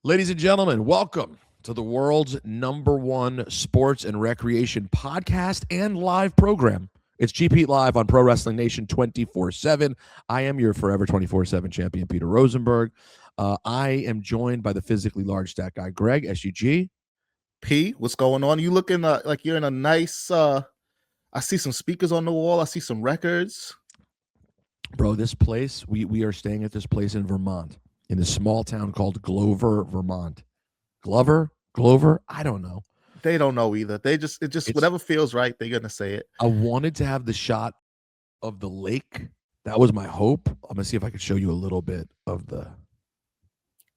Ladies and gentlemen, welcome to the world's #1 sports and recreation podcast and live program. It's GP Live on Pro Wrestling Nation 24/7. I am your forever 24/7 champion, Peter Rosenberg. I am joined by the physically large StatGuy, Greg, SUG. P, what's going on? You looking like you're in a nice, I see some speakers on the wall. I see some records. Bro, this place, we are staying at this place in Vermont, in a small town called Glover, Vermont. Glover? I don't know. They don't know either. It's whatever feels right, they're going to say it. I wanted to have the shot of the lake. That was my hope. I'm going to see if I could show you a little bit of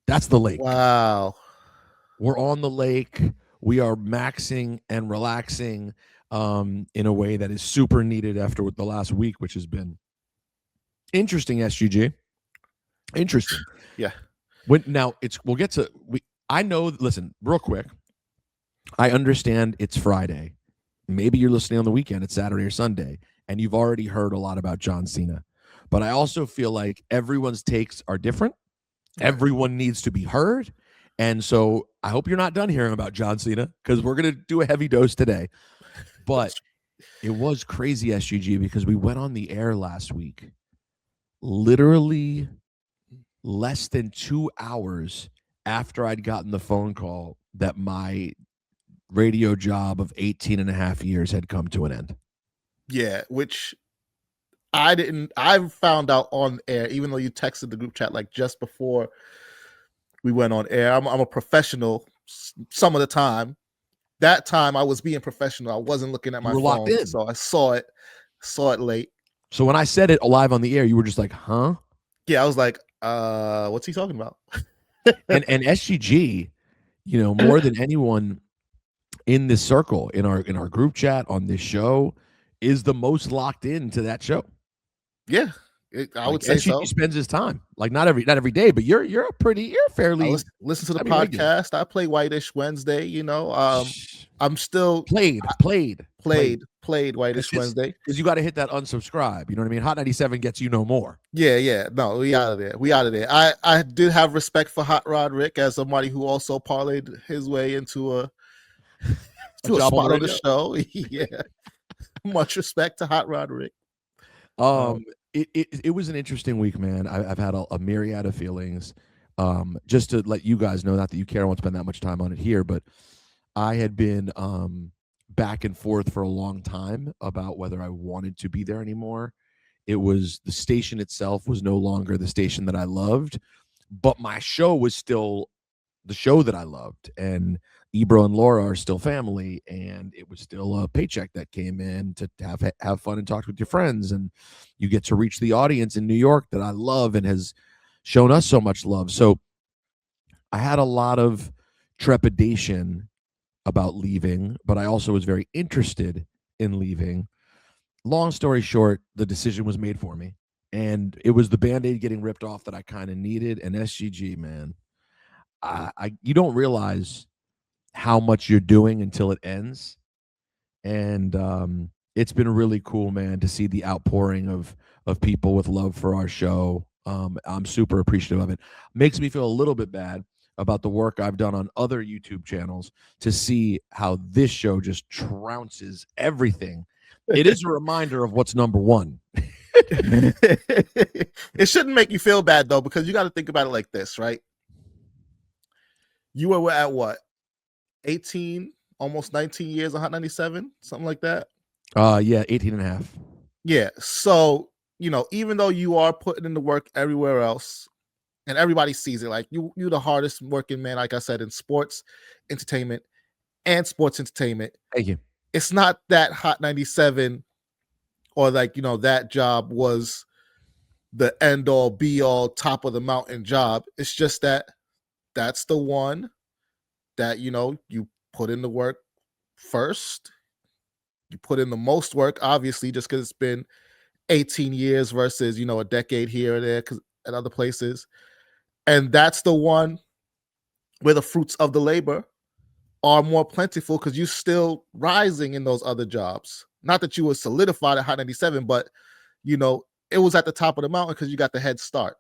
that's the lake. Wow. We're on the lake. We are maxing and relaxing in a way that is super needed after the last week, which has been interesting, SUG. Interesting. Yeah. We'll get to I know, listen, real quick. I understand it's Friday. Maybe you're listening on the weekend, it's Saturday or Sunday, and you've already heard a lot about John Cena. But I also feel like everyone's takes are different. Everyone needs to be heard. And so I hope you're not done hearing about John Cena, because we're going to do a heavy dose today. But it was crazy, SUG, because we went on the air last week, literally less than 2 hours after I'd gotten the phone call that my radio job of 18 and a half years had come to an end. Yeah, which I found out on air, even though you texted the group chat like just before we went on air. I'm a professional some of the time. That time I was being professional. I wasn't looking at my phone, so I saw it late. So when I said it live on the air, you were just like, huh? Yeah, I was like, what's he talking about? and SGG, more than anyone in this circle, in our group chat on this show, is the most locked into that show. Yeah, I would say so. He spends his time, like not every day, but you're fairly listen to the podcast. Regular. I play Whitish Wednesday. I'm still played Whitish Wednesday, because you got to hit that unsubscribe. You know what I mean? Hot 97 gets you no more. Yeah. No, we out of there. I did have respect for Hot Rod Rick as somebody who also parlayed his way into a spot on the show. Yeah, much respect to Hot Rod Rick. It was an interesting week, man. I've had a myriad of feelings. Just to let you guys know, not that you care, I won't spend that much time on it here, but I had been back and forth for a long time about whether I wanted to be there anymore. It was the station itself was no longer the station that I loved, but my show was still the show that I loved, and Ebro and Laura are still family, and it was still a paycheck that came in to have fun and talk with your friends, and you get to reach the audience in New York that I love and has shown us so much love. So I had a lot of trepidation about leaving, but I also was very interested in leaving. Long story short, the decision was made for me, and it was the Band-Aid getting ripped off that I kind of needed. And SGG, man, you don't realize how much you're doing until it ends. And it's been really cool, man, to see the outpouring of people with love for our show. I'm super appreciative of it. Makes me feel a little bit bad about the work I've done on other YouTube channels to see how this show just trounces everything. It is a reminder of what's number one. It shouldn't make you feel bad, though, because you got to think about it like this, right? You were at what? 18, almost 19 years on Hot 97, something like that? Yeah, 18 and a half. Yeah, so, even though you are putting in the work everywhere else, and everybody sees it, like you're the hardest working man, like I said, in sports entertainment and sports entertainment. Thank you. It's not that Hot 97 or that job was the end all be all top of the mountain job. It's just that's the one that, you put in the work first. You put in the most work, obviously, just because it's been 18 years versus, a decade here or there at other places. And that's the one where the fruits of the labor are more plentiful because you're still rising in those other jobs. Not that you were solidified at Hot 97, but, it was at the top of the mountain because you got the head start.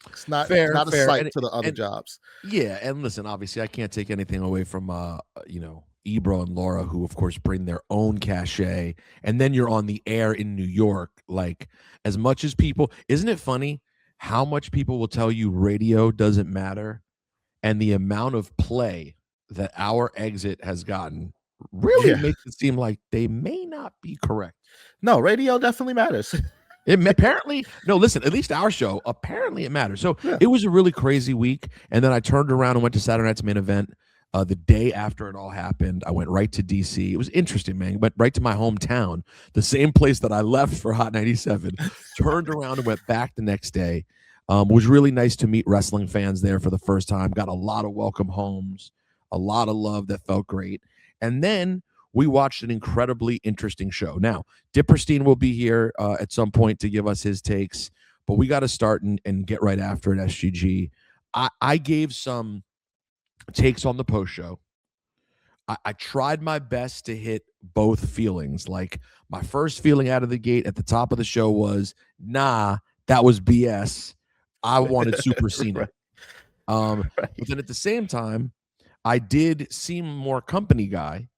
It's not Fair, not a fair, slight to the other and jobs. yeah, and listen, obviously, I can't take anything away from Ebro and Laura, who of course bring their own cachet, and then you're on the air in New York. Like, as much as people, isn't it funny how much people will tell you radio doesn't matter, and the amount of play that our exit has gotten really Yeah. makes it seem like they may not be correct. No, radio definitely matters. Apparently, no, listen, at least our show, apparently it matters. So Yeah. it was a really crazy week. And then I turned around and went to Saturday night's main event. The day after it all happened, I went right to DC. It was interesting, man. Went right to my hometown, the same place that I left for Hot 97. Turned around and went back the next day. Was really nice to meet wrestling fans there for the first time. Got a lot of welcome homes, a lot of love that felt great. And then we watched an incredibly interesting show. Now, Dipperstein will be here at some point to give us his takes, but we got to start and get right after it, SGG. I gave some takes on the post show. I tried my best to hit both feelings. Like, my first feeling out of the gate at the top of the show was, nah, that was BS. I wanted Super Cena. Right. But then at the same time, I did seem more company guy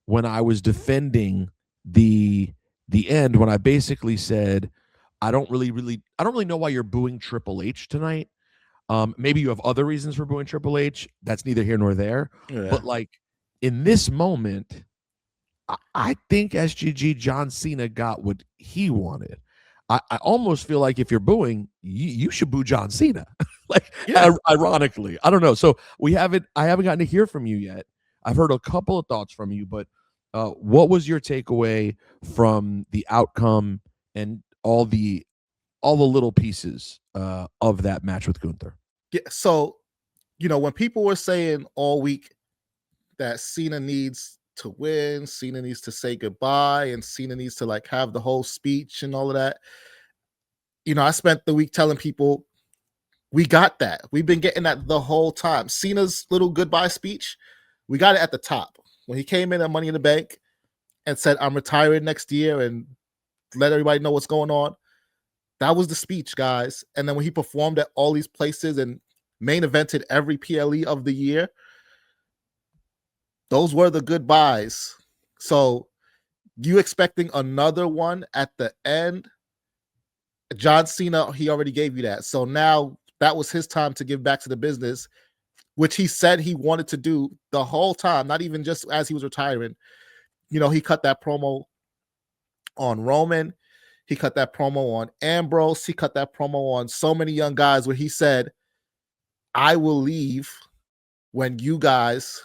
when I was defending the end, when I basically said, I don't really know why you're booing Triple H tonight. Maybe you have other reasons for booing Triple H. That's neither here nor there. Yeah. But like, in this moment, I think SGG John Cena got what he wanted. I almost feel like if you're booing, you should boo John Cena. Like, Yeah. Ironically, I don't know. So I haven't gotten to hear from you yet. I've heard a couple of thoughts from you, but what was your takeaway from the outcome and all the little pieces of that match with Gunther? Yeah. So, when people were saying all week that Cena needs to win, Cena needs to say goodbye, and Cena needs to like have the whole speech and all of that, I spent the week telling people we got that. We've been getting that the whole time. Cena's little goodbye speech, we got it at the top. When he came in at Money in the Bank and said, I'm retiring next year and let everybody know what's going on. That was the speech, guys. And then when he performed at all these places and main evented every PLE of the year, those were the goodbyes. So you expecting another one at the end? John Cena, he already gave you that. So now that was his time to give back to the business, which he said he wanted to do the whole time, not even just as he was retiring. He cut that promo on Roman. He cut that promo on Ambrose. He cut that promo on so many young guys where he said, I will leave when you guys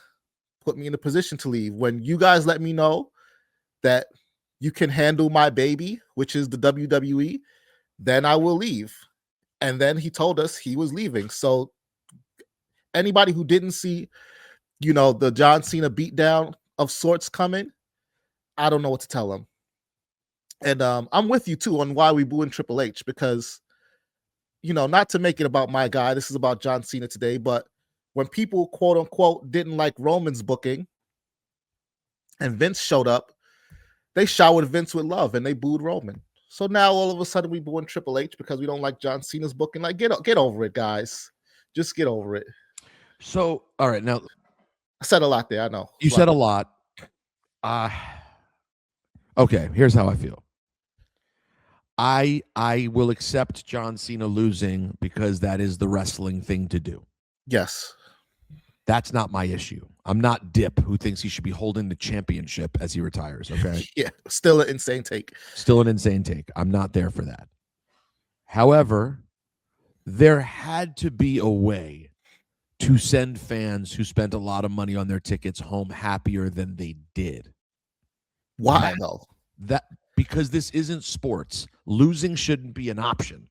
put me in a position to leave. When you guys let me know that you can handle my baby, which is the WWE, then I will leave. And then he told us he was leaving. So anybody who didn't see, the John Cena beatdown of sorts coming, I don't know what to tell them. And I'm with you too on why we booing Triple H, because, not to make it about my guy, this is about John Cena today, but when people quote unquote didn't like Roman's booking and Vince showed up, they showered Vince with love and they booed Roman. So now all of a sudden we booing Triple H because we don't like John Cena's booking. Like, get over it, guys. Just get over it. So, all right, now I said a lot there. I know you said a lot. Okay, here's how I feel. I will accept John Cena losing because that is the wrestling thing to do. Yes. That's not my issue. I'm not Dip, who thinks he should be holding the championship as he retires, okay? Yeah, still an insane take. Still an insane take. I'm not there for that. However, there had to be a way to send fans who spent a lot of money on their tickets home happier than they did. Why, though? Because this isn't sports. Losing shouldn't be an option.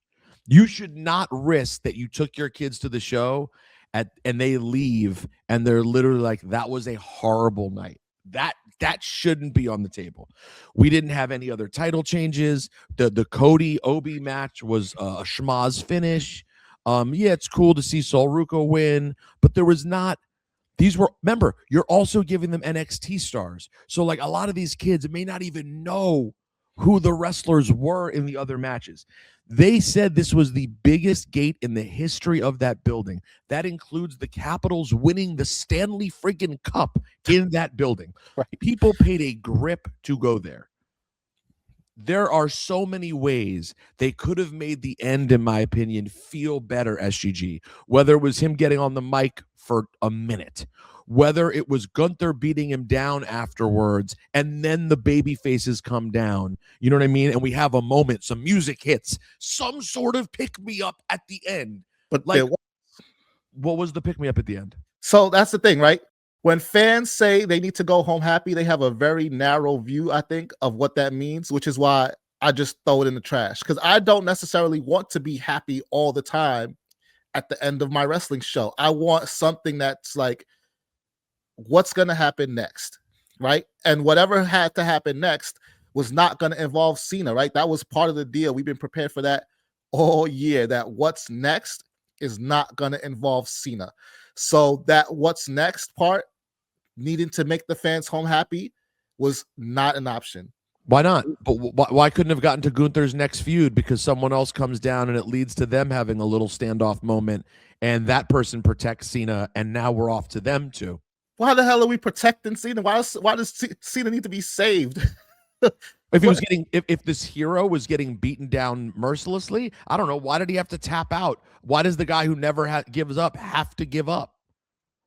You should not risk that you took your kids to the show and they leave and they're literally like, that was a horrible night. That shouldn't be on the table. We didn't have any other title changes. The Cody Obi match was a schmaz finish. Yeah, it's cool to see Sol Ruco win, but there was not. Remember, you're also giving them NXT stars. So like a lot of these kids may not even know who the wrestlers were in the other matches. They said this was the biggest gate in the history of that building. That includes the Capitals winning the Stanley friggin' Cup in that building. Right. People paid a grip to go there. There are so many ways they could have made the end, in my opinion, feel better, SGG. Whether it was him getting on the mic for a minute, whether it was Gunther beating him down afterwards, and then the baby faces come down. You know what I mean? And we have a moment, some music hits, some sort of pick me up at the end. But like, what was the pick me up at the end? So that's the thing, right? When fans say they need to go home happy, they have a very narrow view, I think, of what that means, which is why I just throw it in the trash. Because I don't necessarily want to be happy all the time at the end of my wrestling show. I want something that's like, what's going to happen next, right? And whatever had to happen next was not going to involve Cena, right? That was part of the deal. We've been prepared for that all year, that what's next is not going to involve Cena. So that what's next part, needing to make the fans home happy, was not an option. Why not? But why couldn't have gotten to Gunther's next feud? Because someone else comes down and it leads to them having a little standoff moment, and that person protects Cena, and now we're off to them too. Why the hell are we protecting Cena? Why does Cena need to be saved? If he was getting, if this hero was getting beaten down mercilessly, I don't know. Why did he have to tap out? Why does the guy who never gives up have to give up?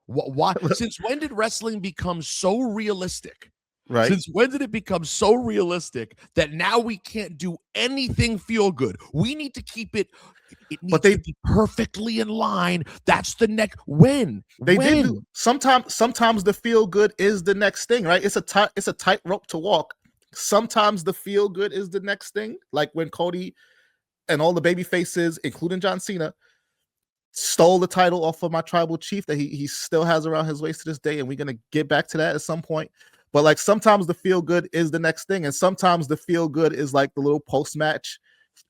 Why? Since when did wrestling become so realistic? Right. Since when did it become so realistic that now we can't do anything feel good? We need to keep it. It needs to be perfectly in line. That's the next. When they did. Sometimes the feel good is the next thing, right? It's a tightrope to walk. Sometimes the feel good is the next thing. Like when Cody and all the baby faces, including John Cena, stole the title off of my tribal chief that he still has around his waist to this day, and we're gonna get back to that at some point. But like sometimes the feel good is the next thing, and sometimes the feel good is like the little post-match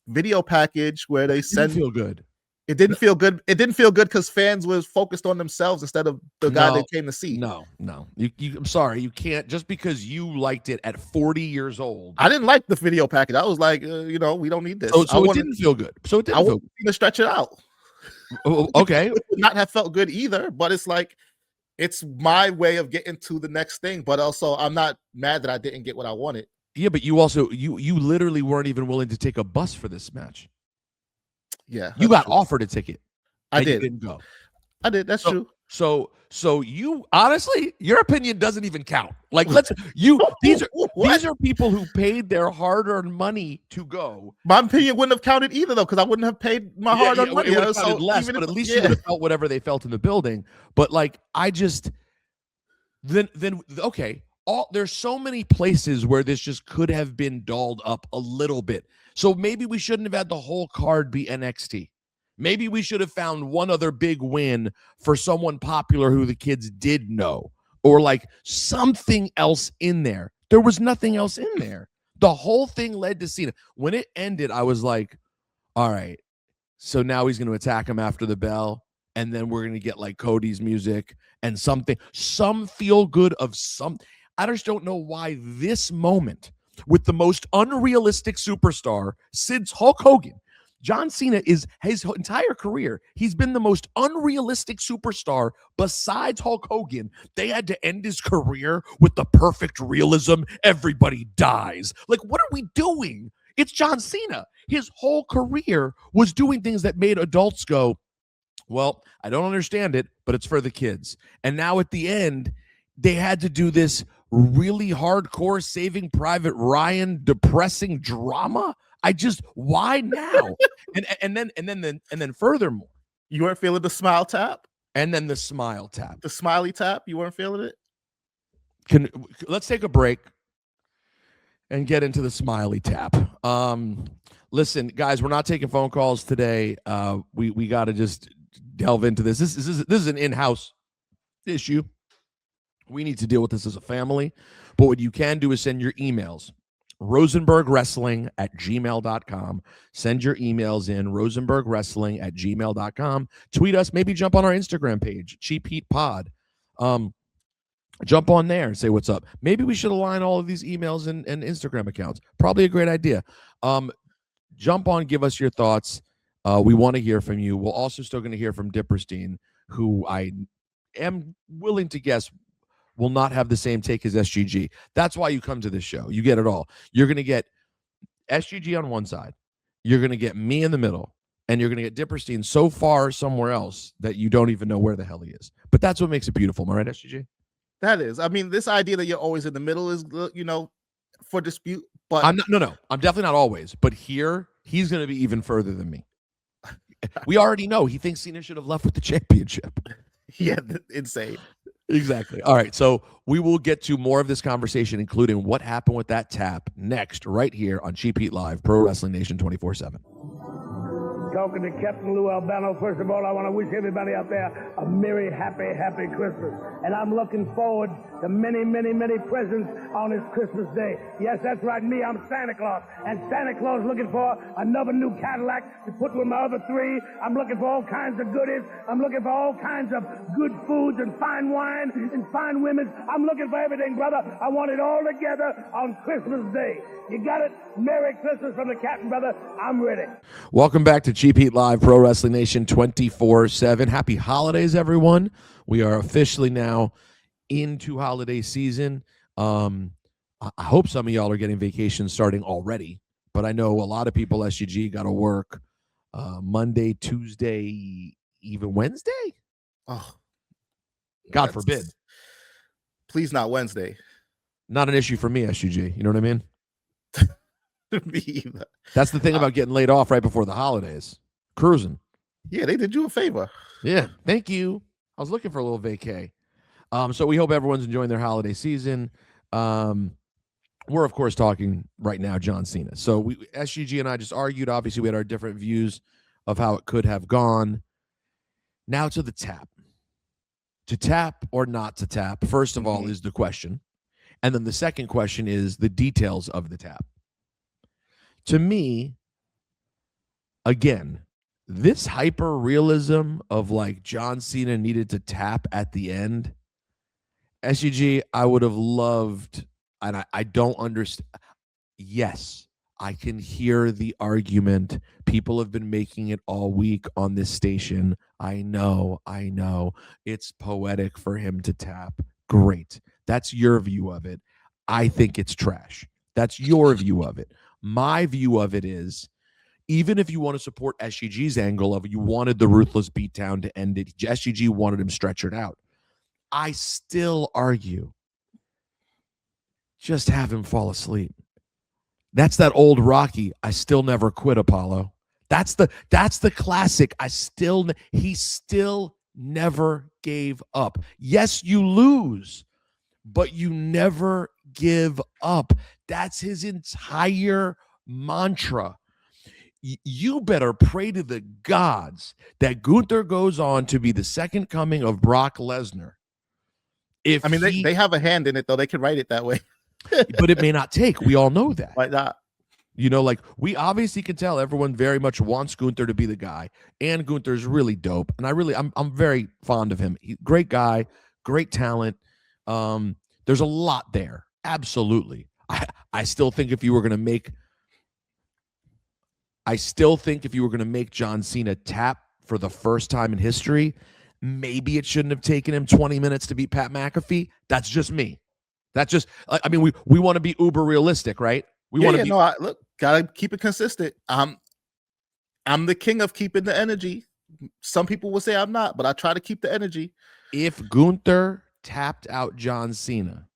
video package where they send feel good. It didn't feel good. It didn't feel good because fans was focused on themselves instead of the guy they came to see. No. I'm sorry, you can't, just because you liked it at 40 years old. I didn't like the video package. I was like, we don't need this. So it didn't feel good. So it didn't feel good. To stretch it out. Okay. It would not have felt good either, but it's like, it's my way of getting to the next thing. But also, I'm not mad that I didn't get what I wanted. Yeah, but you also you literally weren't even willing to take a bus for this match. Yeah, you got offered a ticket. I did. You didn't go. I did. That's true. So you honestly, your opinion doesn't even count. Like, these are people who paid their hard-earned money to go. My opinion wouldn't have counted either, though, because I wouldn't have paid my hard-earned money. It would have counted less, but at least you would have felt whatever they felt in the building. But like, I just then okay. There's so many places where this just could have been dolled up a little bit. So maybe we shouldn't have had the whole card be NXT. Maybe we should have found one other big win for someone popular who the kids did know, or like something else in there. There was nothing else in there. The whole thing led to Cena. When it ended, I was like, all right, so now he's going to attack him after the bell, and then we're going to get like Cody's music and some feel good of some. I just don't know why this moment with the most unrealistic superstar since Hulk Hogan, John Cena, is his entire career, he's been the most unrealistic superstar besides Hulk Hogan. They had to end his career with the perfect realism. Everybody dies. Like, what are we doing? It's John Cena. His whole career was doing things that made adults go, well, I don't understand it, but it's for the kids. And now at the end, they had to do this really hardcore Saving Private Ryan depressing drama. Why now? and then furthermore, you weren't feeling the smile tap, and then the smile tap, the smiley tap. You weren't feeling it. Let's take a break and get into the smiley tap. Listen, guys, we're not taking phone calls today. We got to just delve into this. This is an in-house issue. We need to deal with this as a family. But what you can do is send your emails. RosenbergWrestling@gmail.com. Send your emails in, RosenbergWrestling@gmail.com. Tweet us, maybe jump on our Instagram page, Cheap Heat Pod. Jump on there and say what's up. Maybe we should align all of these emails and Instagram accounts. Probably a great idea. Jump on, give us your thoughts. We want to hear from you. We're also still going to hear from Dipperstein, who I am willing to guess will not have the same take as SGG. That's why you come to this show. You get it all. You're going to get SGG on one side. You're going to get me in the middle. And you're going to get Dipperstein so far somewhere else that you don't even know where the hell he is. But that's what makes it beautiful. Am I right, SGG? That is. I mean, this idea that you're always in the middle is, for dispute. But I'm not. No. I'm definitely not always. But here, he's going to be even further than me. We already know he thinks Cena should have left with the championship. Yeah, insane. Exactly. All right. So we will get to more of this conversation, including what happened with that tap, next, right here on Cheap Heat Live, Pro Wrestling Nation 24/7. Talking to Captain Lou Albano. First of all, I want to wish everybody out there a merry, happy, happy Christmas. And I'm looking forward to many, many, many presents on this Christmas day. Yes, that's right, me, I'm Santa Claus. And Santa Claus looking for another new Cadillac to put with my other three. I'm looking for all kinds of goodies. I'm looking for all kinds of good foods and fine wine and fine women. I'm looking for everything, brother. I want it all together on Christmas Day. You got it? Merry Christmas from the Captain, brother. I'm ready. Welcome back to Cheap Heat Live, Pro Wrestling Nation 24/7. Happy holidays, everyone. We are officially now into holiday season. I hope some of y'all are getting vacations starting already, but I know a lot of people, SGG, got to work Monday, Tuesday, even Wednesday. Oh, God forbid. Please, not Wednesday. Not an issue for me, SGG. You know what I mean? Me either. That's the thing about getting laid off right before the holidays. Cruising. Yeah, they did you a favor. Yeah, thank you. I was looking for a little vacay. So we hope everyone's enjoying their holiday season. We're, of course, talking right now John Cena. So SGG and I just argued. Obviously, we had our different views of how it could have gone. Now to the tap. To tap or not to tap, first of all, is the question. And then the second question is the details of the tap. To me, again, this hyper realism of like John Cena needed to tap at the end, SUG, I would have loved, and I don't understand. Yes, I can hear the argument. People have been making it all week on this station. I know. It's poetic for him to tap. Great. That's your view of it. I think it's trash. That's your view of it. My view of it is, even if you want to support SGG's angle of you wanted the ruthless beatdown to end it, SGG wanted him stretchered out. I still argue, just have him fall asleep. That's that old Rocky, I still never quit, Apollo. That's the classic. He still never gave up. Yes, you lose, but you never give up. That's his entire mantra. You better pray to the gods that Gunther goes on to be the second coming of Brock Lesnar. They have a hand in it, though. They can write it that way. But it may not take. We all know that. Why not? You know, like, we obviously can tell everyone very much wants Gunther to be the guy. And Gunther's really dope. And I'm very fond of him. Great guy, great talent. There's a lot there. Absolutely. I still think if you were going to make John Cena tap for the first time in history, maybe it shouldn't have taken him 20 minutes to beat Pat McAfee. That's just me. That's just, I mean, we want to be uber realistic, right? Look, gotta keep it consistent. I'm the king of keeping the energy. Some people will say I'm not, but I try to keep the energy. If Gunther tapped out John Cena,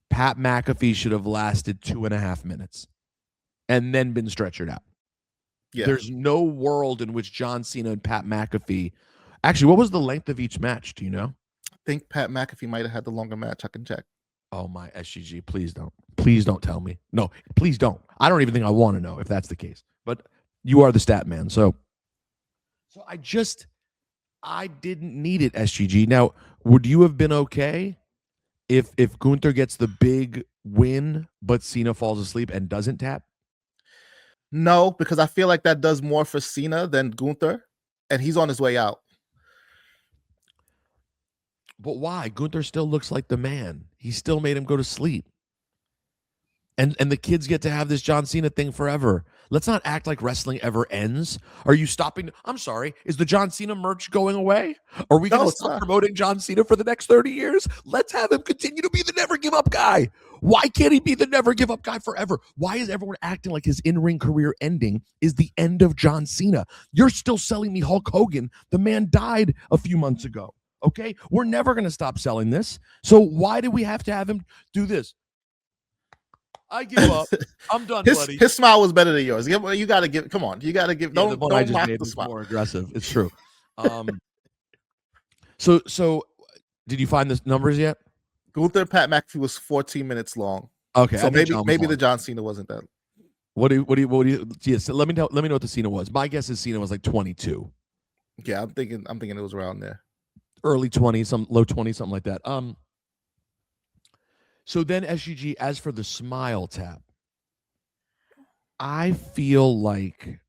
Pat McAfee should have lasted 2.5 minutes and then been stretchered out. Yeah. There's no world in which John Cena and Pat McAfee. Actually, what was the length of each match? Do you know? I think Pat McAfee might have had the longer match. I can check. Oh, my SGG, please don't. Please don't tell me. No, please don't. I don't even think I want to know if that's the case. But you are the stat man. So I didn't need it, SGG. Now, would you have been okay if Gunther gets the big win, but Cena falls asleep and doesn't tap? No, because I feel like that does more for Cena than Gunther, and he's on his way out. But why? Gunther still looks like the man. He still made him go to sleep. And the kids get to have this John Cena thing forever. Let's not act like wrestling ever ends. Are you stopping? I'm sorry. Is the John Cena merch going away? Are we going to stop promoting John Cena for the next 30 years? Let's have him continue to be the never give up guy. Why can't he be the never give up guy forever? Why is everyone acting like his in-ring career ending is the end of John Cena? You're still selling me Hulk Hogan. The man died a few months ago. Okay? We're never going to stop selling this. So why do we have to have him do this? I give up. I'm done, buddy. His smile was better than yours. You got to give. Come on, you got to give. Yeah, don't mock the smile. More aggressive. It's true. So did you find the numbers yet? Gunther Pat McAfee was 14 minutes long. Okay, so maybe the John Cena wasn't that. What do you? Yes, let me know what the Cena was. My guess is Cena was like 22. Yeah, I'm thinking it was around there. Early 20s, some low 20s, something like that. So then SGG, as for the smile tap, I feel like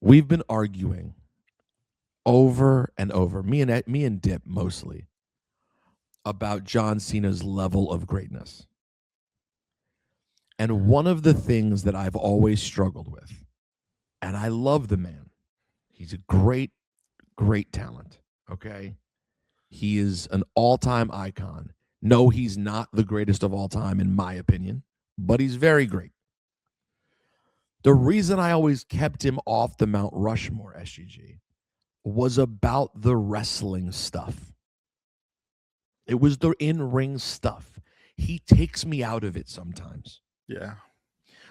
we've been arguing over and over, me and Dip mostly, about John Cena's level of greatness. And one of the things that I've always struggled with, and I love the man, he's a great, great talent, okay? He is an all-time icon. No, he's not the greatest of all time, in my opinion, but he's very great. The reason I always kept him off the Mount Rushmore, SGG, was about the wrestling stuff. It was the in-ring stuff. He takes me out of it sometimes. Yeah.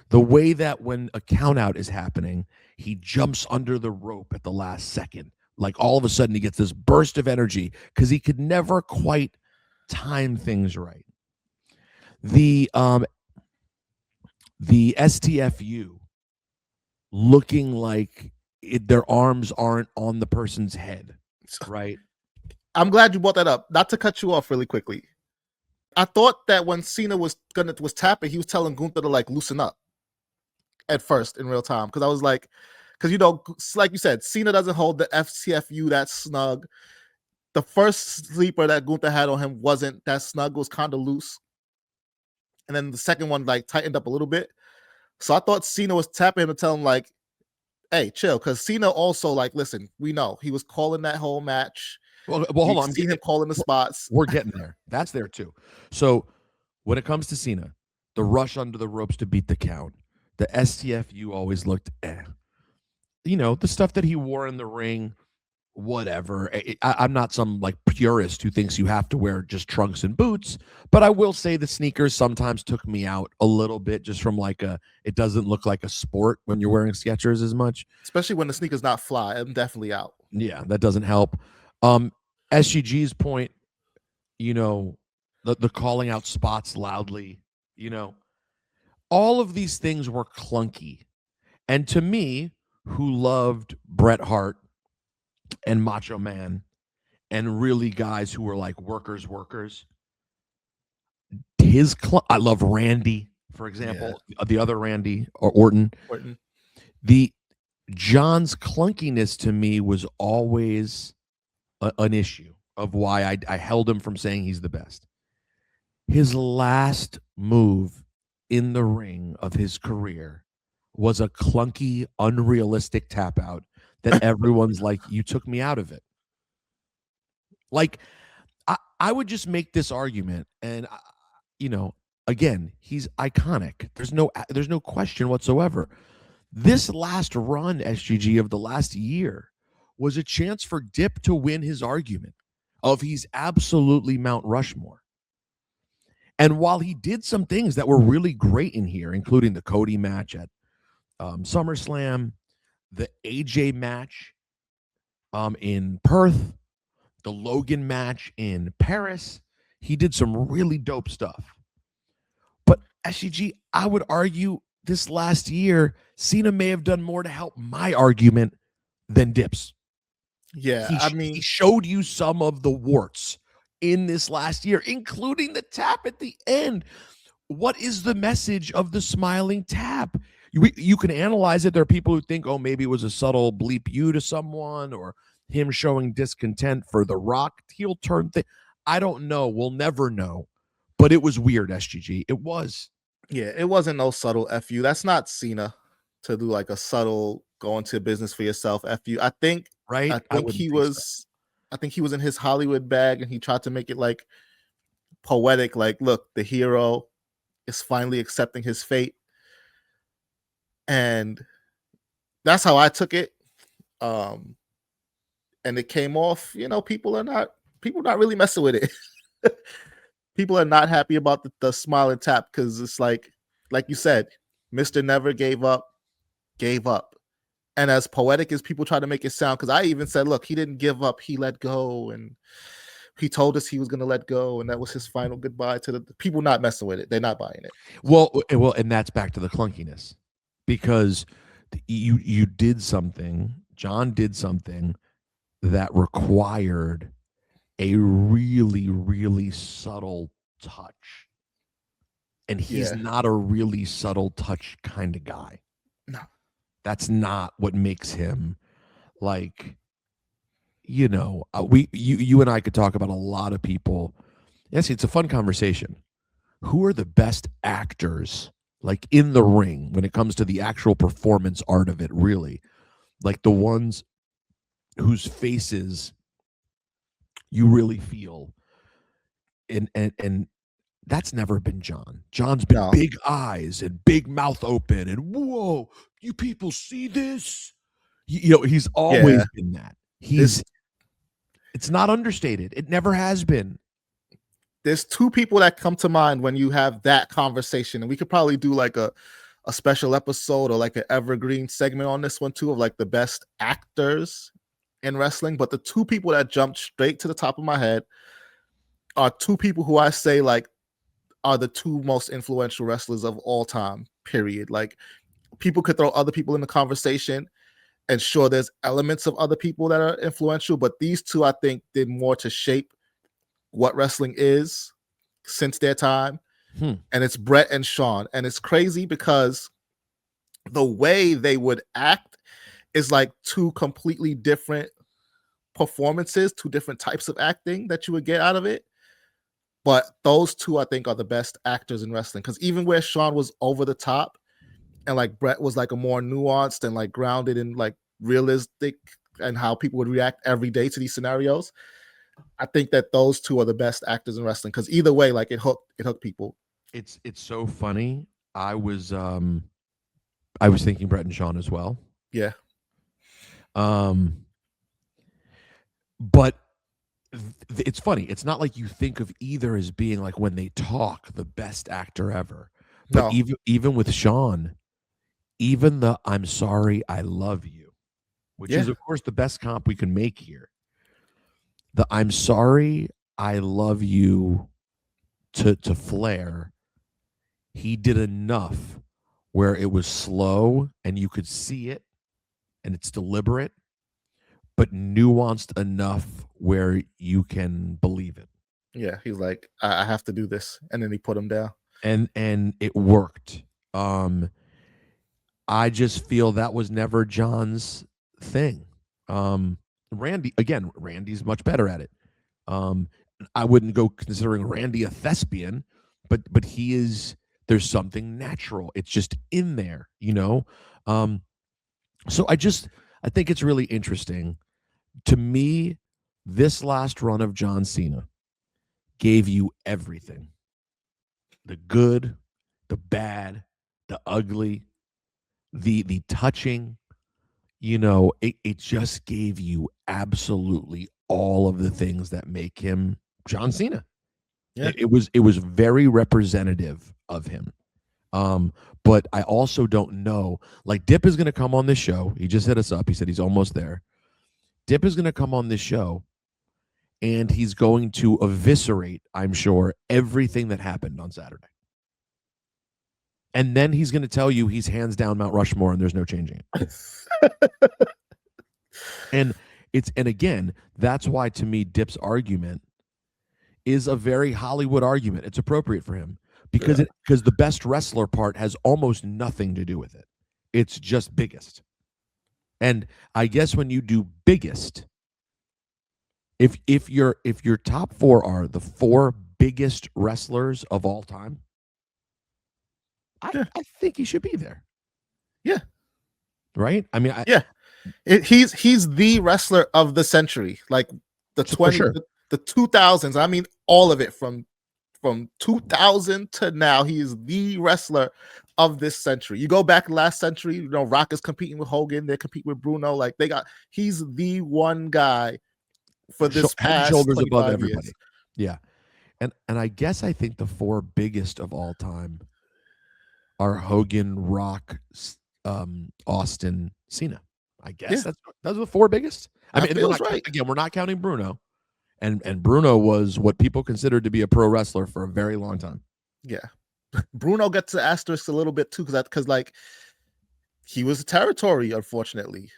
The way that when a count-out is happening, he jumps under the rope at the last second. Like all of a sudden he gets this burst of energy because he could never quite time things right. The STFU looking like their arms aren't on the person's head, right? I'm glad you brought that up. Not to cut you off really quickly. I thought that when Cena was tapping, he was telling Gunther to like loosen up at first in real time. Because I was like, like you said, Cena doesn't hold the STFU that snug. The first sleeper that Gunther had on him wasn't that snug, was kind of loose. And then the second one like tightened up a little bit. So I thought Cena was tapping him to tell him like, hey, chill. Because Cena also like, listen, we know he was calling that whole match. Well, hold on. I'm seeing him calling the spots. We're getting there. That's there too. So when it comes to Cena, the rush under the ropes to beat the count, the STFU always looked the stuff that he wore in the ring, whatever. I'm not some like purist who thinks you have to wear just trunks and boots, but I will say the sneakers sometimes took me out a little bit, just from like it doesn't look like a sport when you're wearing Skechers as much, especially when the sneakers not fly. I'm definitely out. Yeah, that doesn't help. SGG's point, the calling out spots loudly, all of these things were clunky. And to me, who loved Bret Hart and Macho Man and really guys who were like workers, I love Randy, for example, the other Randy or Orton. The John's clunkiness to me was always an issue of why I held him from saying he's the best. His last move in the ring of his career was a clunky, unrealistic tap out that everyone's like, you took me out of it. Like, I would just make this argument, and again, he's iconic. There's no question whatsoever. This last run, SGG, of the last year was a chance for Dip to win his argument of he's absolutely Mount Rushmore. And while he did some things that were really great in here, including the Cody match at SummerSlam, the AJ match in Perth, the Logan match in Paris, he did some really dope stuff. But SGG, I would argue this last year, Cena may have done more to help my argument than Dip's. Yeah, he showed you some of the warts in this last year, including the tap at the end. What is the message of the smiling tap? You can analyze it. There are people who think, oh, maybe it was a subtle bleep you to someone, or him showing discontent for the Rock heel turn thing. I don't know. We'll never know. But it was weird, SGG. It was. Yeah, it wasn't no subtle FU. That's not Cena to do like a subtle go into business for yourself FU. I think Right? I think he was in his Hollywood bag and he tried to make it like poetic, like, look, the hero is finally accepting his fate. And that's how I took it. And it came off, people are not really messing with it. People are not happy about the smile and tap because it's like you said, Mr. Never gave up. And as poetic as people try to make it sound, because I even said, look, he didn't give up, he let go, and he told us he was going to let go, and that was his final goodbye to the people. Not messing with it. They're not buying it. Well, and that's back to the clunkiness, because you did something, John did something that required a really, really subtle touch. And he's not a really subtle touch kind of guy. No. That's not what makes him like, you and I could talk about a lot of people. Yes, it's a fun conversation. Who are the best actors like in the ring when it comes to the actual performance art of it, really? Like the ones whose faces you really feel, and that's never been John. John's been big eyes and big mouth open and whoa, you people see this? He's always been that. It's not understated. It never has been. There's two people that come to mind when you have that conversation, and we could probably do like a special episode or like an evergreen segment on this one too, of like the best actors in wrestling. But the two people that jumped straight to the top of my head are two people who I say like are the two most influential wrestlers of all time, period. Like, people could throw other people in the conversation, and sure, there's elements of other people that are influential, but these two, I think, did more to shape what wrestling is since their time. And it's Bret and Shawn. And it's crazy because the way they would act is like two completely different performances, two different types of acting that you would get out of it. But those two, I think, are the best actors in wrestling, because even where Shawn was over the top and like Bret was like a more nuanced and like grounded and like realistic and how people would react every day to these scenarios, I think that those two are the best actors in wrestling, because either way, like it hooked people. It's so funny. I was thinking Bret and Shawn as well. Yeah. But it's funny. It's not like you think of either as being like, when they talk, the best actor ever. But even with Shawn, even the "I'm sorry, I love you," which is of course the best comp we can make here. The "I'm sorry, I love you" to Flair, he did enough where it was slow and you could see it and it's deliberate, but nuanced enough where you can believe it. Yeah, he's like, I have to do this, and then he put him down, and it worked. I just feel that was never John's thing. Randy's much better at it. I wouldn't go considering Randy a thespian, but he is. There's something natural. It's just in there, So I think it's really interesting. To me, this last run of John Cena gave you everything: the good, the bad, the ugly, the touching. It just gave you absolutely all of the things that make him John Cena. Yeah. It was very representative of him. But I also don't know, like, Dip is going to come on this show. He just hit us up. He said he's almost there. Dip is going to come on this show, and he's going to eviscerate, I'm sure, everything that happened on Saturday. And then he's going to tell you he's hands down Mount Rushmore and there's no changing it. and again, that's why, to me, Dip's argument is a very Hollywood argument. It's appropriate for him because the best wrestler part has almost nothing to do with it. It's just biggest. And I guess when you do biggest, If your top four are the four biggest wrestlers of all time, I think he should be there. Yeah. Right? I mean, he's the wrestler of the century. Like the the 2000s. I mean, all of it from 2000 to now. He is the wrestler of this century. You go back last century, you know, Rock is competing with Hogan. They're competing with Bruno. Like he's the one guy for this past shoulders 25 above years. everybody. Yeah. And I guess I think the four biggest of all time are Hogan, Rock, Austin, Cena. I guess those are the four biggest. I mean, we're not counting Bruno. And Bruno was what people considered to be a pro wrestler for a very long time. Yeah. Bruno gets the asterisk a little bit too, because like he was a territory, unfortunately.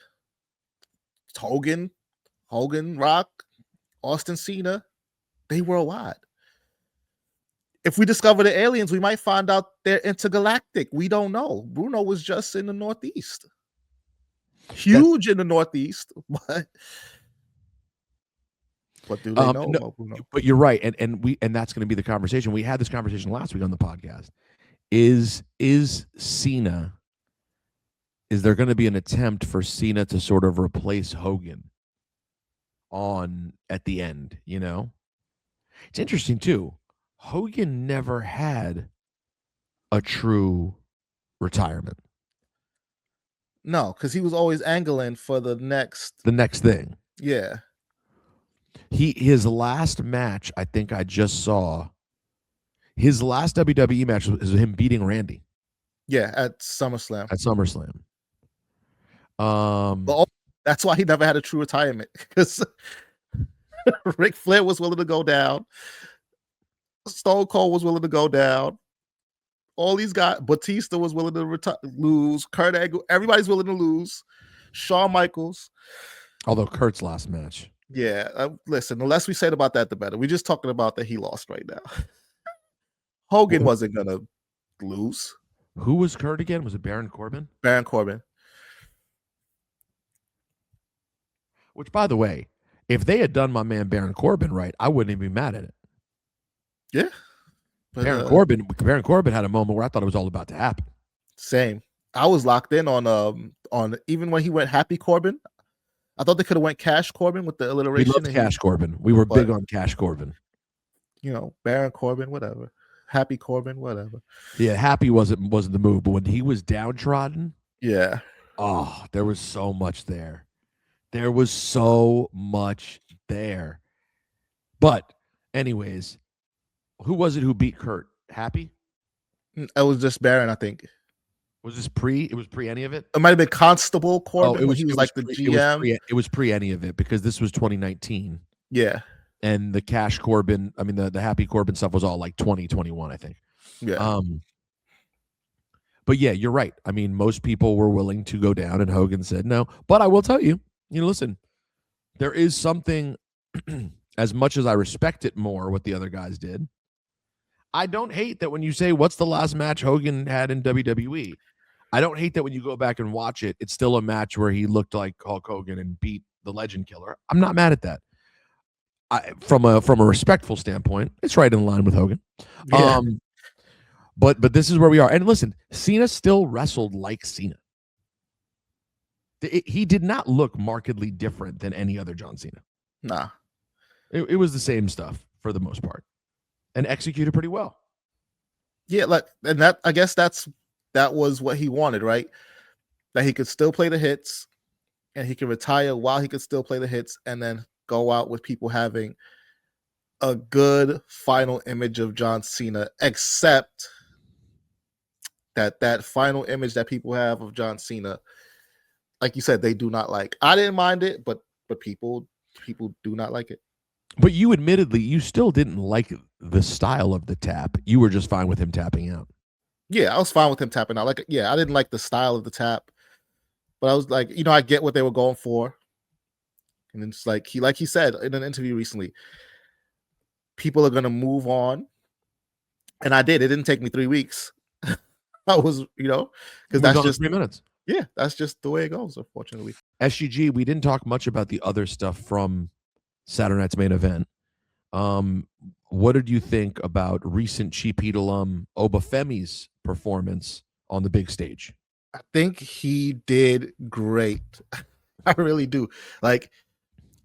Hogan, Rock, Austin, Cena, they were wide. If we discover the aliens, we might find out they're intergalactic. We don't know. Bruno was just in the Northeast. Huge in the Northeast, but what do they know about Bruno? But you're right, and that's going to be the conversation. We had this conversation last week on the podcast. Is Cena? Is there going to be an attempt for Cena to sort of replace Hogan at the end? You know, it's interesting too. Hogan never had a true retirement. No, because he was always angling for the next thing. Yeah. His last match, I think I just saw. His last WWE match was him beating Randy. Yeah, at SummerSlam. But that's why he never had a true retirement, because Ric Flair was willing to go down. Stone Cold was willing to go down. All these guys, Batista was willing to lose. Kurt Angle, everybody's willing to lose. Shawn Michaels. Although Kurt's last match. Yeah, listen, the less we said about that, the better. We're just talking about that he lost right now. Hogan wasn't going to lose. Who was Kurt again? Was it Baron Corbin? Baron Corbin. Which, by the way, if they had done my man Baron Corbin right, I wouldn't even be mad at it. Yeah. But, Baron Corbin had a moment where I thought it was all about to happen. Same. I was locked in on even when he went Happy Corbin. I thought they could have went Cash Corbin with the alliteration. We loved Cash Corbin. We were big on Cash Corbin. You know, Baron Corbin, whatever. Happy Corbin, whatever. Yeah, Happy wasn't the move, but when he was downtrodden, yeah. Oh, there was so much there. There was so much there. But, anyways, who was it who beat Kurt? Happy? It was just Baron, I think. Was this pre? It was pre any of it? It might have been Constable Corbin. Oh, he was like the GM. It was pre any of it, because this was 2019. Yeah. And the Cash Corbin, I mean, the Happy Corbin stuff was all like 2021, I think. Yeah. But yeah, you're right. I mean, most people were willing to go down, and Hogan said no. But I will tell you, listen, there is something, as much as I respect it more what the other guys did, I don't hate that when you say, what's the last match Hogan had in WWE? I don't hate that when you go back and watch it, it's still a match where he looked like Hulk Hogan and beat the Legend Killer. I'm not mad at that. From a respectful standpoint, it's right in line with Hogan. Yeah. But this is where we are. And listen, Cena still wrestled like Cena. He did not look markedly different than any other John Cena. Nah. It was the same stuff for the most part, and executed pretty well. Yeah, I guess that was what he wanted, right? That he could still play the hits, and he could retire while he could still play the hits, and then go out with people having a good final image of John Cena, except that final image that people have of John Cena, like you said, they do not like. I didn't mind it, but people do not like it. But you admittedly, you still didn't like the style of the tap. You were just fine with him tapping out. Yeah, I was fine with him tapping out. I didn't like the style of the tap, but I was like, I get what they were going for. And it's like he said in an interview recently, people are going to move on. And I did. It didn't take me 3 weeks. I was, because that's just 3 minutes. Yeah, that's just the way it goes, unfortunately. SGG, we didn't talk much about the other stuff from Saturday night's main event. What did you think about recent Cheap Heat alum Obafemi's performance on the big stage? I think he did great. I really do. Like,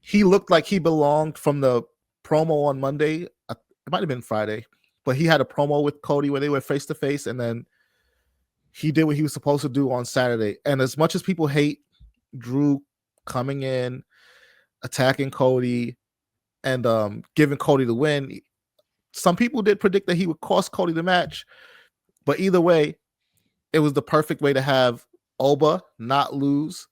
he looked like he belonged from the promo on Monday. It might have been Friday, but he had a promo with Cody where they were face to face, and then he did what he was supposed to do on Saturday. And as much as people hate Drew coming in, attacking Cody, and giving Cody the win, some people did predict that he would cost Cody the match. But either way, it was the perfect way to have Oba not lose,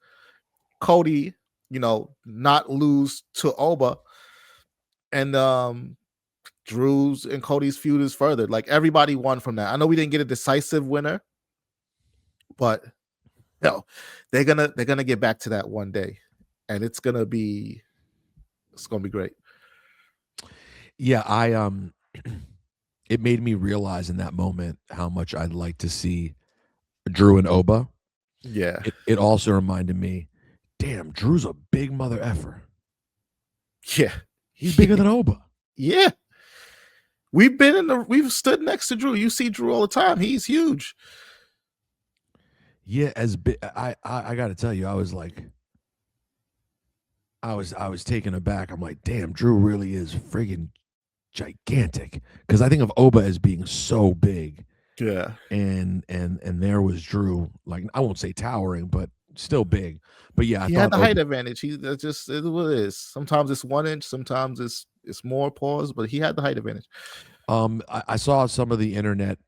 Cody, not lose to Oba, and Drew's and Cody's feud is furthered. Like, everybody won from that. I know we didn't get a decisive winner, but they're gonna get back to that one day, and it's gonna be great. Yeah, it made me realize in that moment how much I'd like to see Drew and Oba. Yeah. It also reminded me, damn, Drew's a big mother effer. Yeah. He's bigger than Oba. Yeah. We've stood next to Drew. You see Drew all the time. He's huge. Yeah, as big. I got to tell you, I was taken aback. I'm like, damn, Drew really is friggin' gigantic. Because I think of Oba as being so big. Yeah. And there was Drew, like, I won't say towering, but still big. But yeah, he had the height advantage. That's just what it is. Sometimes it's 1 inch, sometimes it's more pause, but he had the height advantage. I saw some of the internet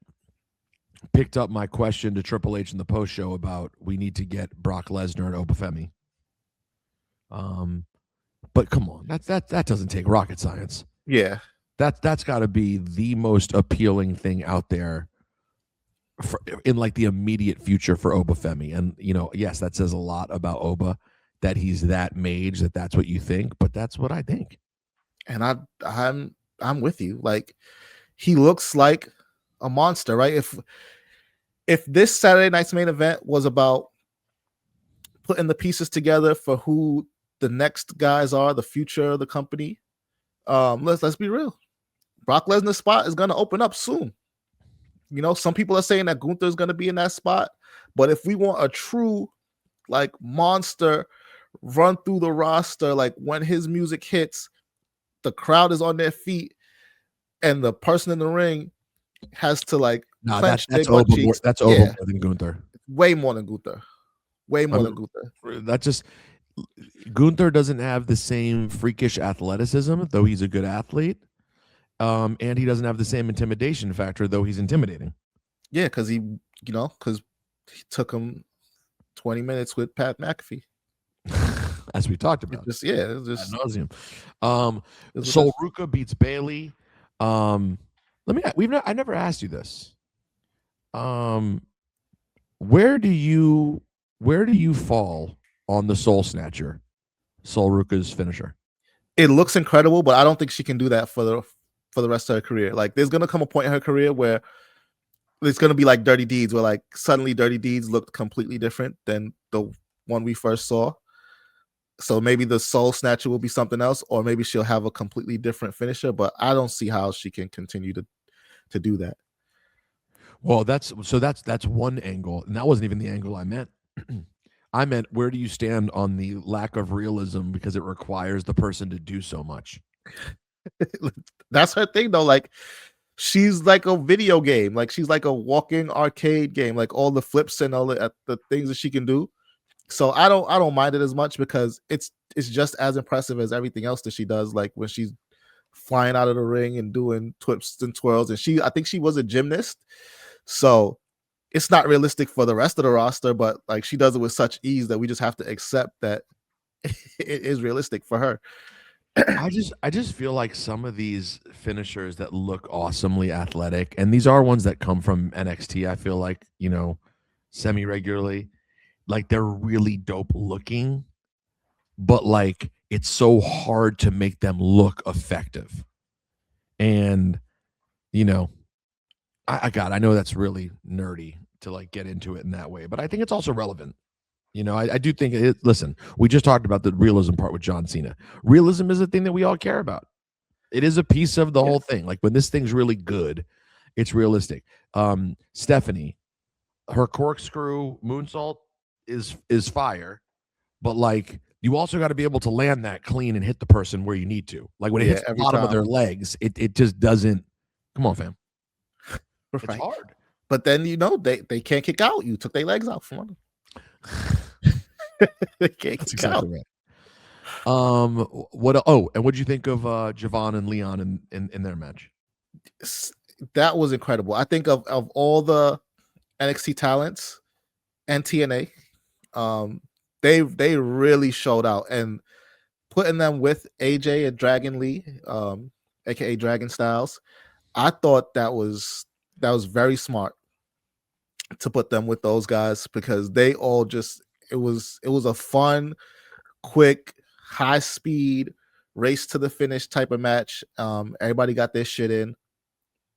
picked up my question to Triple H in the post show about we need to get Brock Lesnar and Obafemi. But come on, that doesn't take rocket science. Yeah, that's got to be the most appealing thing out there in like the immediate future for Obafemi. And yes, that says a lot about Oba, that he's that mage, that's what you think, but that's what I think. And I'm with you. Like, he looks like a monster, right? If this Saturday night's main event was about putting the pieces together for who the next guys are, the future of the company, let's be real. Brock Lesnar's spot is going to open up soon. Some people are saying that Gunther is going to be in that spot, but if we want a true, like, monster run through the roster, like, when his music hits, the crowd is on their feet, and the person in the ring has to, like, clench their butt cheeks. That's over more than Gunther. Way more than Gunther. Way more than Gunther. That just, Gunther doesn't have the same freakish athleticism, though he's a good athlete. And he doesn't have the same intimidation factor, though he's intimidating. Yeah, because he took him 20 minutes with Pat McAfee. As we talked about. It's just ad nauseum. Sol Ruka beats Bailey. I never asked you this. Where do you fall on the Soul Snatcher, Sol Ruka's finisher? It looks incredible, but I don't think she can do that for the rest of her career. Like, there's gonna come a point in her career where it's gonna be like Dirty Deeds, where, like, suddenly Dirty Deeds looked completely different than the one we first saw. So maybe the Soul Snatcher will be something else, or maybe she'll have a completely different finisher, but I don't see how she can continue to do that. Well, that's one angle, and that wasn't even the angle I meant. I meant, where do you stand on the lack of realism because it requires the person to do so much? That's her thing, though. Like, she's like a video game. Like, she's like a walking arcade game. Like, all the flips and all the things that she can do. So I don't mind it as much, because it's just as impressive as everything else that she does. Like, when she's flying out of the ring and doing twists and twirls, and I think she was a gymnast, so it's not realistic for the rest of the roster. But, like, she does it with such ease that we just have to accept that it is realistic for her. I just feel like some of these finishers that look awesomely athletic, and these are ones that come from NXT, I feel like, semi-regularly, like, they're really dope looking, but, like, it's so hard to make them look effective. And I know that's really nerdy to, like, get into it in that way, but I think it's also relevant. You know, I do think listen, we just talked about the realism part with John Cena. Realism is a thing that we all care about. It is a piece of the whole thing. Like when this thing's really good, it's realistic. Stephanie, her corkscrew moonsault is fire, but like you also got to be able to land that clean and hit the person where you need to. Like when it hits the bottom of their legs, it just doesn't. Come on, fam. Right. It's hard. But then they can't kick out. You took their legs out from them. They can't kick out. Right. What? Oh, and what did you think of Javon and Leon in their match? That was incredible. I think of all the NXT talents and TNA, they really showed out, and putting them with AJ and Dragon Lee, aka Dragon Styles, I thought that was very smart to put them with those guys, because they all just it was a fun, quick, high speed race to the finish type of match. Everybody got their shit in.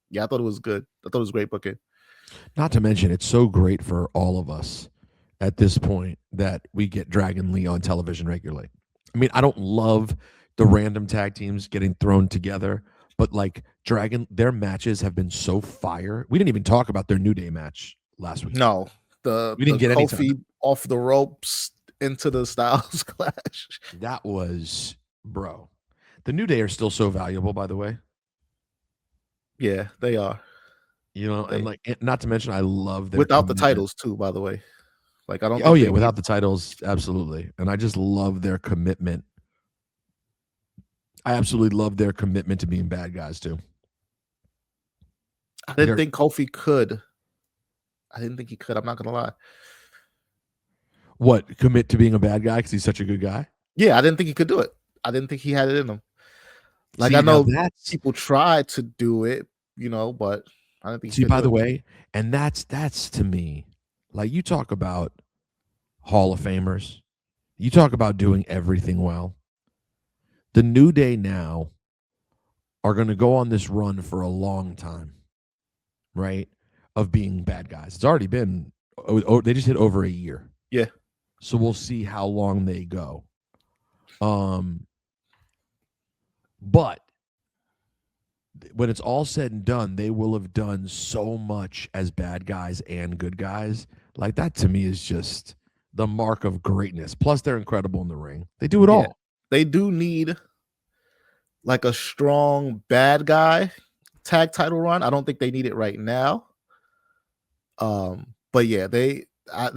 Yeah, I thought it was good. I thought it was great booking. Not to mention, it's so great for all of us at this point that we get Dragon Lee on television regularly. I mean, I don't love the random tag teams getting thrown together, but like their matches have been so fire. We didn't even talk about their New Day match last week. No, we didn't get Kofi any off the ropes into the Styles Clash. That was, bro. The New Day are still so valuable, by the way. Yeah, they are. You know, and like, not to mention, I love their without the titles too, by the way. Like, I don't. Oh yeah, without the titles, absolutely. And I just love their commitment. I absolutely love their commitment to being bad guys too. I didn't think Kofi could. I didn't think he could. I'm not gonna lie. What, commit to being a bad guy because he's such a good guy? Yeah, I didn't think he could do it. I didn't think he had it in him. Like, I know people try to do it, you know, but I don't think. See, by the way, and that's to me, like, you talk about Hall of Famers, you talk about doing everything well. The New Day now are going to go on this run for a long time, right? Of being bad guys. It's already been, they just hit over a year. Yeah. So we'll see how long they go. But when it's all said and done, they will have done so much as bad guys and good guys. Like, that to me is just the mark of greatness. Plus, they're incredible in the ring. They do it all. They do need like a strong bad guy tag title run. I don't think they need it right now. But yeah, they are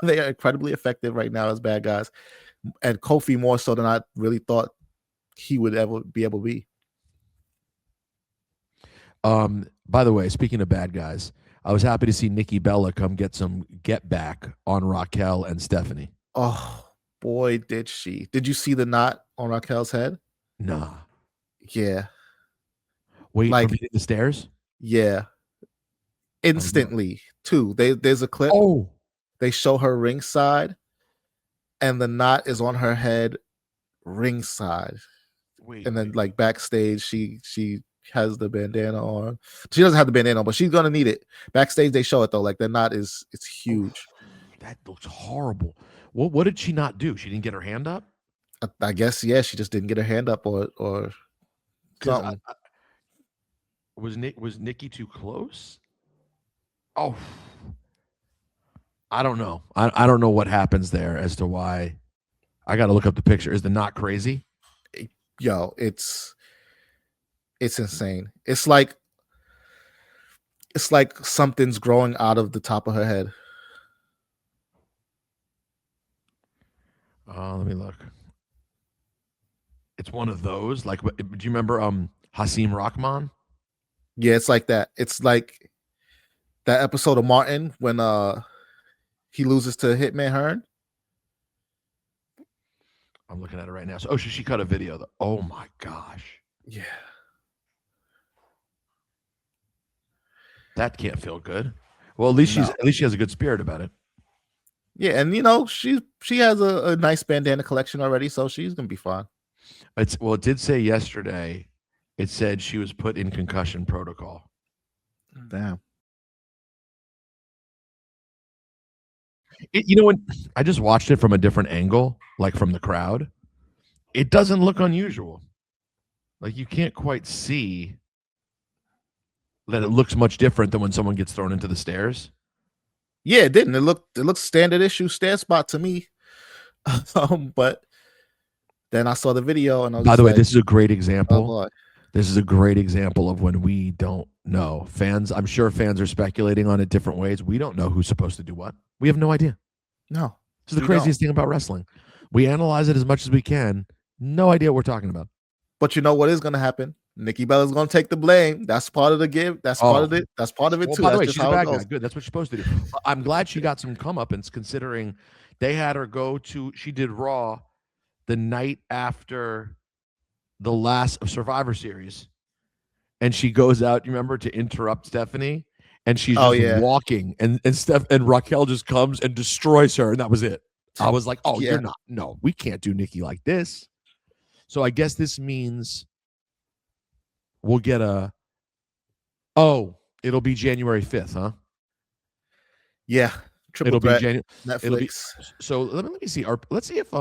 incredibly effective right now as bad guys, and Kofi more so than I really thought he would ever be able to be. By the way, speaking of bad guys, I was happy to see Nikki Bella come get some get back on Raquel and Stephanie. Oh boy, did she! Did you see the knot on Raquel's head? Nah. Yeah. Wait, like hitting the stairs? Yeah. Instantly, too. There's a clip. Oh. They show her ringside, and the knot is on her head ringside. Wait. And then like backstage, she has the bandana on. She doesn't have the bandana on, but she's gonna need it. Backstage, they show it though. Like, the knot it's huge. That looks horrible. What did she not do? She didn't get her hand up? I guess, yeah, she just didn't get her hand up or something. Was Nikki too close? Oh, I don't know. I don't know what happens there as to why. I got to look up the picture. Is the knot crazy? Yo, it's insane. It's like something's growing out of the top of her head. Let me look. It's one of those. Like, do you remember Hasim Rahman? Yeah, it's like that. It's like that episode of Martin when he loses to Hitman Hearn. I'm looking at it right now. So, she cut a video though. Oh my gosh. Yeah. That can't feel good. Well, at least she has a good spirit about it. Yeah, and you know, she has a nice bandana collection already, so she's gonna be fine. It did say yesterday, it said she was put in concussion protocol. Damn. When I just watched it from a different angle, like from the crowd, it doesn't look unusual. Like you can't quite see that it looks much different than when someone gets thrown into the stairs. Yeah, it didn't. It looked standard issue stair spot to me. But then I saw the video and I was By the way, like, this is a great example. boy. This is a great example of when we don't know. Fans, I'm sure fans are speculating on it different ways. We don't know who's supposed to do what. We have no idea. No. This is the craziest thing about wrestling. We analyze it as much as we can. No idea what we're talking about. But you know what is going to happen? Nikki Bella's going to take the blame. That's part of the give. That's part of it. That's part of it too. By the way, she's a bad guy. Good. That's what she's supposed to do. I'm glad she got some comeuppance considering they had her go to. She did Raw the night after the last of Survivor Series, and she goes out. You remember to interrupt Stephanie, and she's just walking, and Raquel just comes and destroys her, and that was it. I was like, oh, you're not. No, we can't do Nikki like this. So I guess this means we'll get it'll be January 5th, huh? Yeah. It'll be January. Netflix. So let me see. Let's see if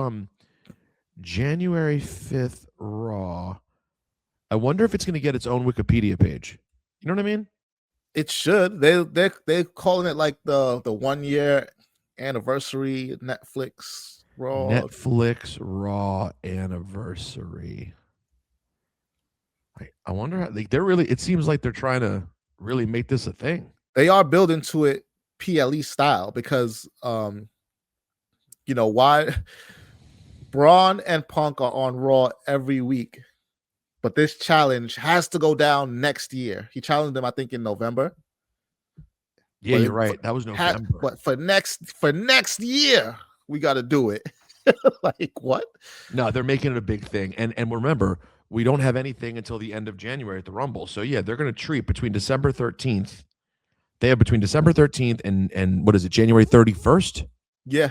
January 5th Raw. I wonder if it's going to get its own Wikipedia page. You know what I mean? It should. They're calling it like the 1 year anniversary Netflix Raw. Netflix Raw anniversary. I wonder how they're really. It seems like they're trying to really make this a thing. They are building to it PLE style because, why Braun and Punk are on Raw every week, but this challenge has to go down next year. He challenged them, I think, in November. Yeah, you're right. That was November. But for next year, we got to do it. Like what? No, they're making it a big thing, and remember, we don't have anything until the end of January at the Rumble. So yeah, they're going to treat between December 13th. They have between December 13th and what is it, January 31st? Yeah.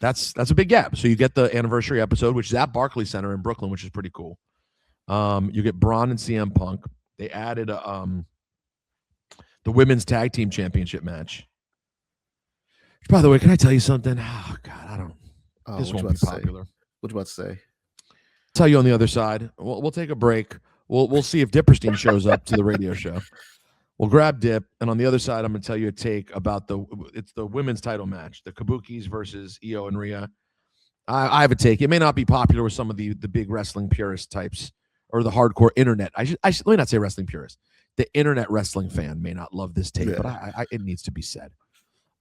That's a big gap. So you get the anniversary episode, which is at Barclays Center in Brooklyn, which is pretty cool. You get Braun and CM Punk. They added the women's tag team championship match. By the way, can I tell you something? Oh God, I don't. This won't be popular. What you about to say? Tell you on the other side. We'll take a break. We'll see if Dipperstein shows up to the radio show. We'll grab Dip, and on the other side, I'm going to tell you a take about the women's title match, the Kabukis versus Io and Rhea. I have a take. It may not be popular with some of the big wrestling purist types or the hardcore internet. I should let me not say wrestling purist. The internet wrestling fan may not love this take, but it needs to be said.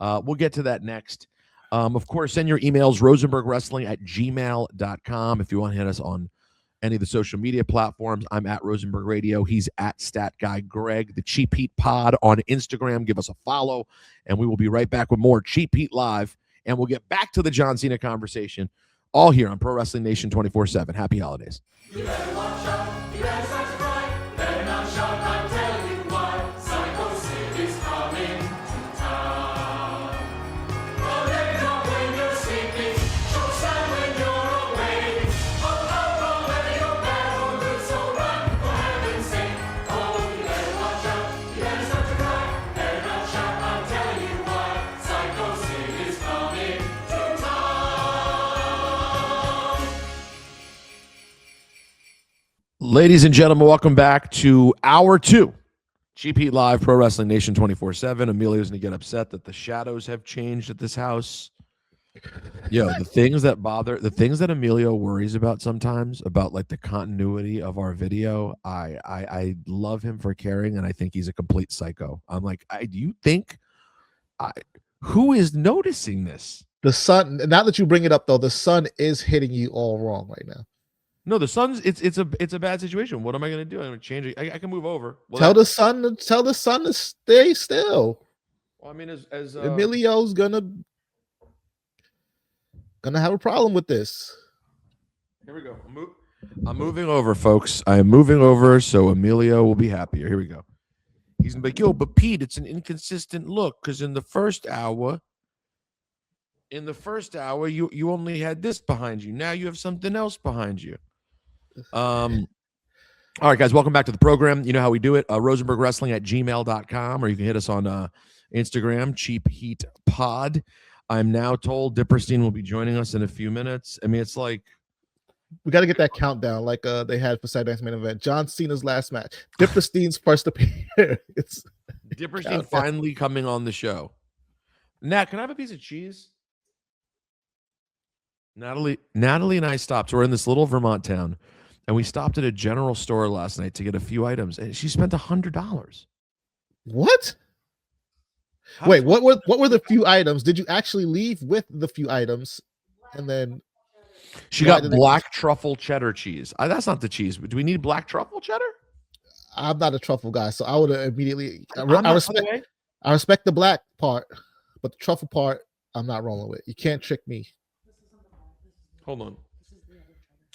We'll get to that next. Of course, send your emails, rosenbergwrestling@gmail.com. If you want to hit us on any of the social media platforms, I'm at Rosenberg Radio. He's at StatGuy Greg. The Cheap Heat Pod on Instagram. Give us a follow, and we will be right back with more Cheap Heat Live, and we'll get back to the John Cena conversation, all here on Pro Wrestling Nation 24/7. Happy holidays. You better watch out. You better subscribe. Better not shout. I'm telling you why. Psycho Sid is coming to town. Oh, let me know when you're sleeping. Show sign when you're awake. Oh, whether you're bad or good, so run for heaven's sake. Oh, you better watch out. You better subscribe. Better not shout. I'm telling you why. Psycho Sid is coming to town. Ladies and gentlemen, welcome back to Hour 2. Cheap Heat Live, Pro Wrestling Nation 24/7. Amelia's going to get upset that the shadows have changed at this house. Yo, the things that Amelia worries about sometimes, about like the continuity of our video, I love him for caring, and I think he's a complete psycho. I'm like, do you think, who is noticing this? The sun, now that you bring it up though, the sun is hitting you all wrong right now. No, the sun's it's a bad situation. What am I going to do? I'm going to change it. I can move over. Well, tell the sun to stay still. Well, I mean, as Emilio's gonna have a problem with this. Here we go. I'm moving over, folks. I am moving over, so Emilio will be happier. Here we go. He's gonna be like, yo, but Pete, it's an inconsistent look because in the first hour, you only had this behind you. Now you have something else behind you. All right, guys, welcome back to the program. You know how we do it. RosenbergWrestling@gmail.com, or you can hit us on Instagram, Cheap Heat Pod. I'm now told Dipperstein will be joining us in a few minutes. I mean, it's like we got to get that countdown like they had for Saturday's main event. John Cena's last match. Dipperstein's first appearance. Dipperstein finally coming on the show. Nat, can I have a piece of cheese? Natalie and I stopped. We're in this little Vermont town, and we stopped at a general store last night to get a few items, and she spent $100. What? Wait, what were the few items? Did you actually leave with the few items, and then she got black truffle cheddar cheese? That's not the cheese, but do we need black truffle cheddar? I'm not a truffle guy, so I would have immediately. I respect the black part, but the truffle part, I'm not rolling with. You can't trick me. Hold on.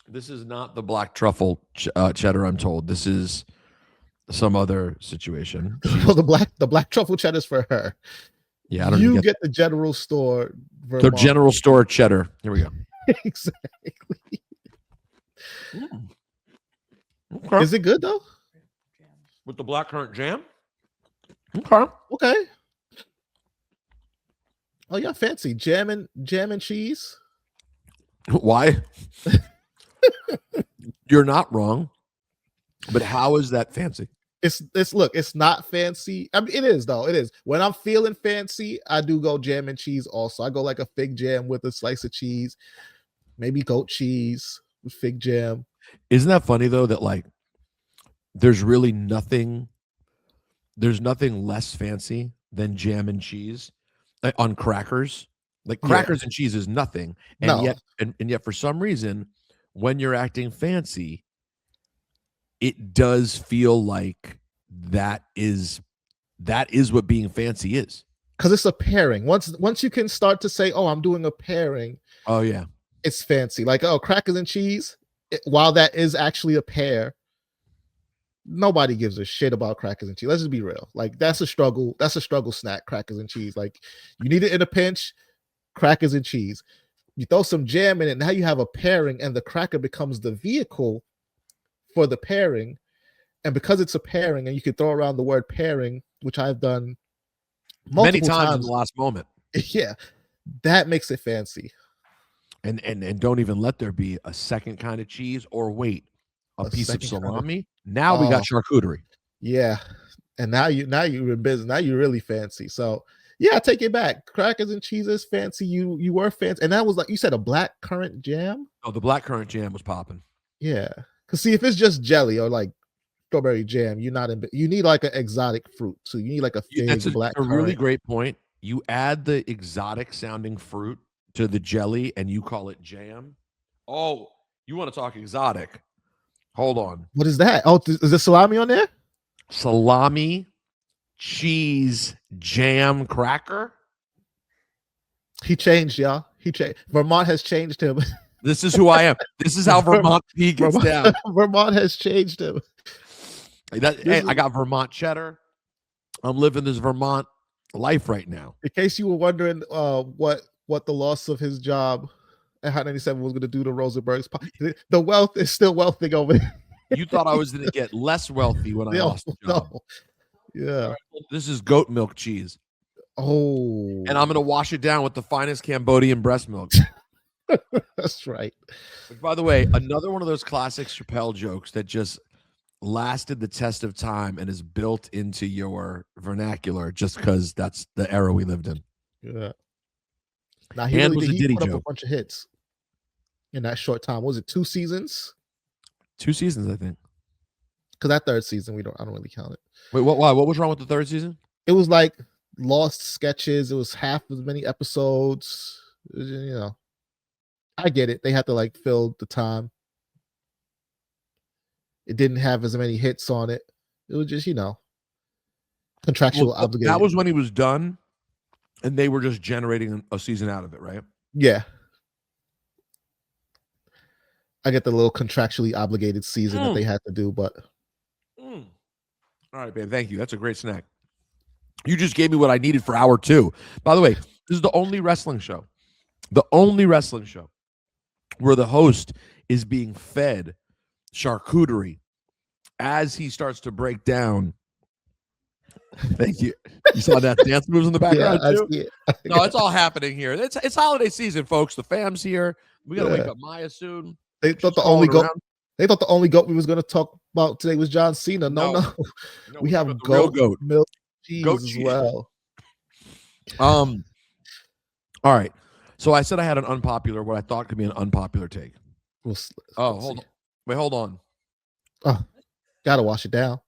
This is not the black truffle cheddar, I'm told. This is some other situation. Well, the black truffle cheddar is for her. Yeah, I don't you get the general store. The general store cheddar. Here we go. Exactly. Okay. Is it good though? With the blackcurrant jam? Okay. Oh yeah, fancy jam and cheese. Why? You're not wrong, but how is that fancy? It's not fancy. I mean, it is though. It is. When I'm feeling fancy, I do go jam and cheese. Also, I go like a fig jam with a slice of cheese, maybe goat cheese with fig jam. Isn't that funny though? That like, there's really nothing. There's nothing less fancy than jam and cheese on crackers. Like crackers and cheese is nothing, and yet for some reason, when you're acting fancy, it does feel like that is what being fancy is. Because it's a pairing. Once you can start to say, "Oh, I'm doing a pairing." Oh yeah, it's fancy. Like, oh, crackers and cheese. While that is actually a pair, nobody gives a shit about crackers and cheese. Let's just be real. Like that's a struggle. That's a struggle snack. Crackers and cheese. Like you need it in a pinch. Crackers and cheese. You throw some jam in it. Now you have a pairing, and the cracker becomes the vehicle for the pairing. And because it's a pairing, and you can throw around the word pairing, which I've done many times in the last moment. Yeah, that makes it fancy. And don't even let there be a second kind of cheese or wait a piece of salami. Now we got charcuterie. Yeah, and now you're in business. Now you're really fancy. So yeah, I take it back. Crackers and cheese is fancy. You were fancy, and that was like you said, a black currant jam. Oh, the black currant jam was popping. Yeah, because see, if it's just jelly or like strawberry jam, you're not in. You need like an exotic fruit. So you need like a fig. That's black. A really great point. You add the exotic sounding fruit to the jelly, and you call it jam. Oh, you want to talk exotic? Hold on. What is that? Oh, is there salami on there? Salami, cheese, jam, cracker. He changed, y'all. He changed. Vermont has changed him. This is who I am. This is how Vermont gets down. Vermont has changed him. Hey, I got Vermont cheddar. I'm living this Vermont life right now. In case you were wondering what the loss of his job at Hot 97 was going to do to Rosenberg's, the wealth is still wealthy over there. You thought I was going to get less wealthy when I lost the job. No. Yeah. This is goat milk cheese. Oh. And I'm going to wash it down with the finest Cambodian breast milk. That's right. Which, by the way, another one of those classic Chappelle jokes that just lasted the test of time and is built into your vernacular just because that's the era we lived in. Yeah. Now he really did. He put up a bunch of hits in that short time. Was it 2 seasons? 2 seasons, I think. Because that third season, I don't really count it. Wait, why? What was wrong with the third season? It was like lost sketches. It was half as many episodes. You know, I get it. They had to like fill the time. It didn't have as many hits on it. It was just, contractual obligation. That was when he was done, and they were just generating a season out of it, right? Yeah. I get the little contractually obligated season that they had to do, but. All right, babe. Thank you. That's a great snack. You just gave me what I needed for hour 2. By the way, this is the only wrestling show where the host is being fed charcuterie as he starts to break down Thank you. You saw that dance moves in the background I too? see it. No, it's all happening here. It's holiday season, folks. The fam's here. We gotta wake Yeah. up Maya soon. They thought She's the only crawling goat. around. They thought the only goat we was going to talk about today was John Cena. No, No. no. No, We we're talking have about the real goat, goat. milk, cheese Goat as cheese. well. All right. So I said I had an unpopular, what I thought could be an unpopular take. Let's Hold on. Wait, hold on. Oh, gotta wash it down.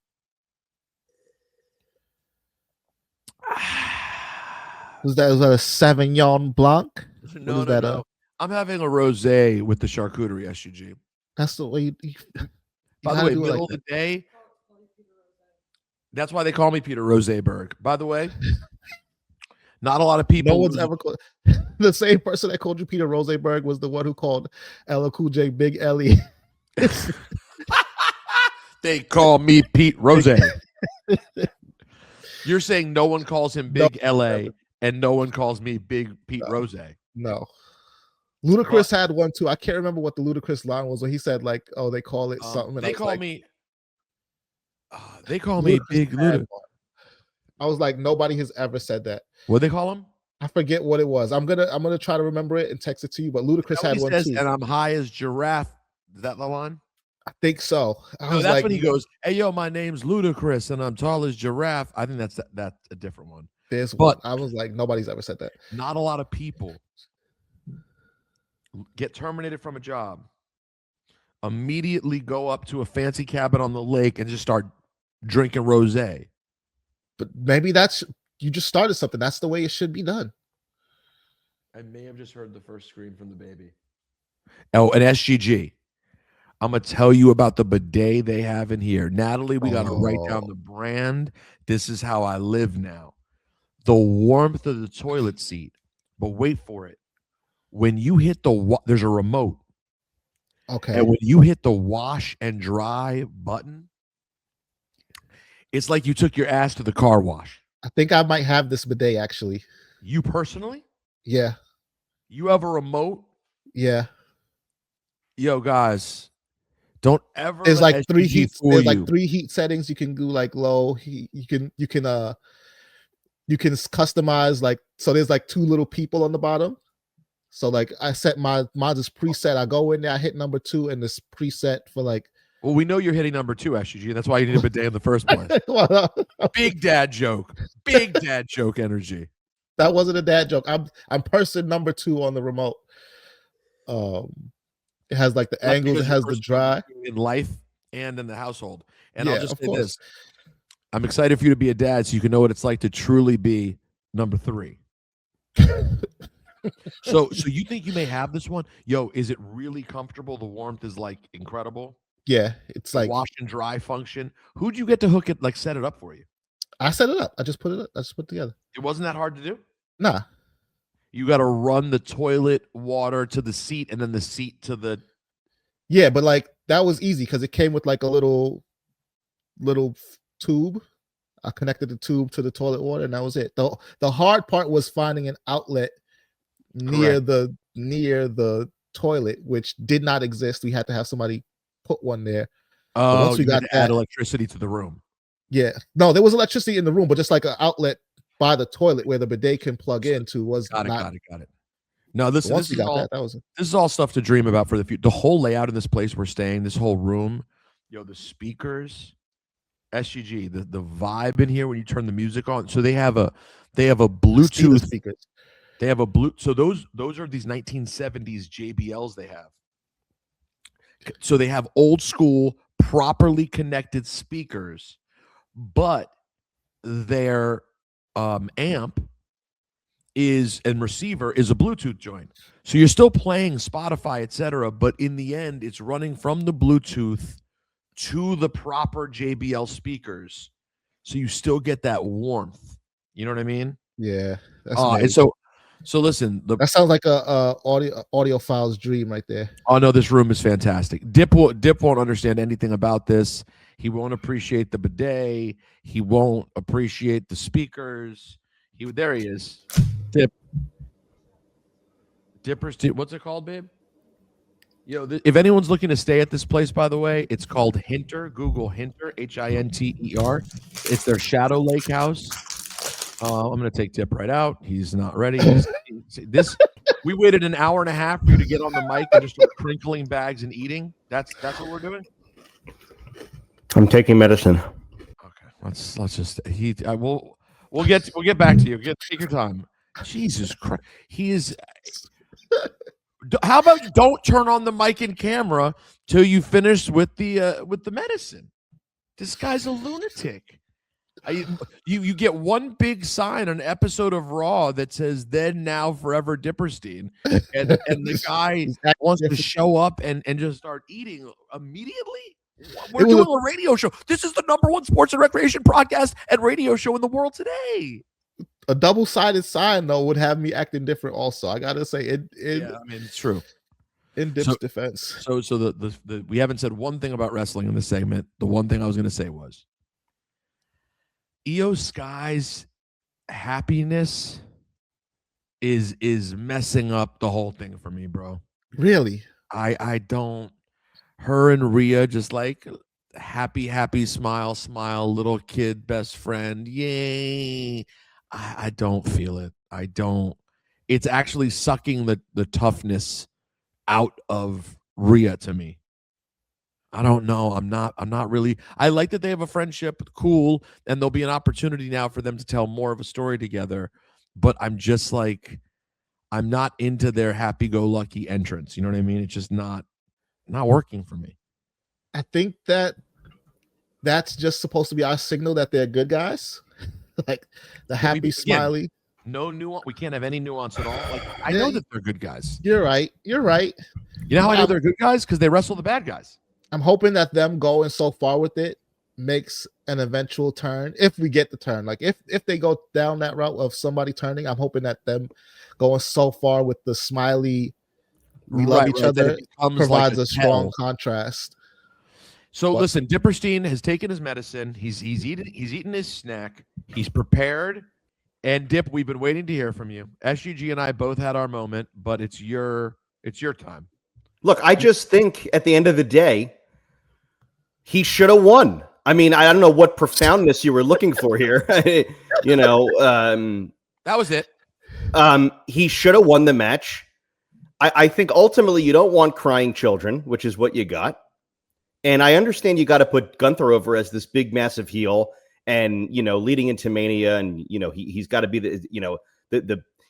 Was that a Sauvignon Blanc? No, no. I'm having a rosé with the charcuterie SUG. That's the way you By the way, do it middle like of the day. That's why they call me Peter Rosenberg. By the way, not a lot of people. No one's ever called the same person that called you Peter Rosenberg was the one who called LL Cool J Big Ellie. They call me Pete Rose. You're saying no one calls him Big LA and no one calls me Big Pete Rose. No. Ludacris had one too. I can't remember what the Ludacris line was when he said like, "Oh, they call it something." And they call like, me. They call me Big Ludacris. I was like, nobody has ever said that. What they call him? I forget what it was. I'm gonna try to remember it and text it to you. But Ludacris had one too. And I'm high as giraffe. Is that the line? I think so. No, that's when he goes, "Hey yo, my name's Ludacris and I'm tall as giraffe." I think that's a different one. There's one. I was like, nobody's ever said that. Not a lot of people get terminated from a job, immediately go up to a fancy cabin on the lake and just start drinking rosé. But maybe you just started something. That's the way it should be done. I may have just heard the first scream from the baby. Oh, an SGG. I'm going to tell you about the bidet they have in here. Natalie, we got to write down the brand. This is how I live now. The warmth of the toilet seat. But wait for it. When you hit there's a remote. Okay. And when you hit the wash and dry button, it's like you took your ass to the car wash. I think I might have this bidet actually. You personally? Yeah. You have a remote? Yeah. Yo, guys. Don't ever. There's like three heats. There's like 3 heat settings. You can do like low heat. You can customize like, so there's like 2 little people on the bottom. So like I set mine is preset. I go in there, I hit number 2 and this preset for like. Well, we know you're hitting number 2, SUG. That's why you need a bidet in the first place. Big dad joke. Big dad joke energy. That wasn't a dad joke. I'm person number 2 on the remote. It has like the angles. It has the dry in life and in the household. And yeah, I'll just say this: I'm excited for you to be a dad, so you can know what it's like to truly be number 3. So you think you may have this one? Yo, is it really comfortable? The warmth is like incredible. Yeah, it's like wash and dry function. Who'd you get to hook it, like set it up for you? I set it up. I just put it up. I just put it together. It wasn't that hard to do? Nah. You got to run the toilet water to the seat and then the seat to the. Yeah, but like that was easy because it came with like a little tube. I connected the tube to the toilet water, and that was it. The hard part was finding an outlet near the toilet, which did not exist. We had to have somebody put one there. Oh, once we got to add electricity to the room. Yeah, no, there was electricity in the room, but just like an outlet by the toilet where the bidet can plug into was got it. No, this is all stuff to dream about for the future. The whole layout in this place we're staying, this whole room, yo, the speakers, SGG, the vibe in here when you turn the music on. So they have a Bluetooth speakers. They have so those are these 1970s JBLs they have. So they have old school, properly connected speakers, but their amp and receiver is a Bluetooth joint. So you're still playing Spotify, etc., but in the end, it's running from the Bluetooth to the proper JBL speakers. So you still get that warmth. You know what I mean? Yeah. And so listen, that sounds like a audiophile's dream right there. Oh no, this room is fantastic. Dip won't understand anything about this. He won't appreciate the bidet. He won't appreciate the speakers. There he is. Dipper's what's it called, babe? If anyone's looking to stay at this place, by the way, it's called Hinter. Google Hinter, Hinter. It's their Shadow Lake house. I'm going to take Dip right out. He's not ready. We waited an hour and a half for you to get on the mic and just start crinkling bags and eating. That's what we're doing. I'm taking medicine. Okay, let's just we'll get back to you. Take your time. Jesus Christ, he is. How about you don't turn on the mic and camera till you finish with the medicine? This guy's a lunatic. You get one big sign on an episode of Raw that says "Then, now, forever, Dipperstein," and the guy wants to show up and just start eating immediately. We're doing a radio show. This is the #1 sports and recreation podcast and radio show in the world today. A double-sided sign though would have me acting different. Also, I gotta say, it's true. In Dip's defense, so we haven't said one thing about wrestling in this segment. The one thing I was going to say was Io Sky's happiness is messing up the whole thing for me, bro. Really? I don't. Her and Rhea just like happy, smile, little kid best friend. Yay. I don't feel it. I don't. It's actually sucking the toughness out of Rhea to me. I don't know. I'm not really. I like that they have a friendship. Cool. And there'll be an opportunity now for them to tell more of a story together. But I'm just like, I'm not into their happy-go-lucky entrance. You know what I mean? It's just not working for me. I think that's just supposed to be our signal that they're good guys. Like the happy, smiley. No nuance. We can't have any nuance at all. Like I know that they're good guys. You're right. You know how I know they're good guys? Because they wrestle the bad guys. I'm hoping that them going so far with it makes an eventual turn. If we get the turn, like if they go down that route of somebody turning, I'm hoping that them going so far with the smiley, we love each other, provides a strong contrast. So listen, Dipperstein has taken his medicine. He's eaten his snack. He's prepared. And Dip, we've been waiting to hear from you. SUG and I both had our moment, but it's your time. Look, I just think at the end of the day, he should have won. I mean, I don't know what profoundness you were looking for here. That was it. He should have won the match. I think ultimately you don't want crying children, which is what you got. And I understand you got to put Gunther over as this big, massive heel and, leading into Mania. And, he's got to be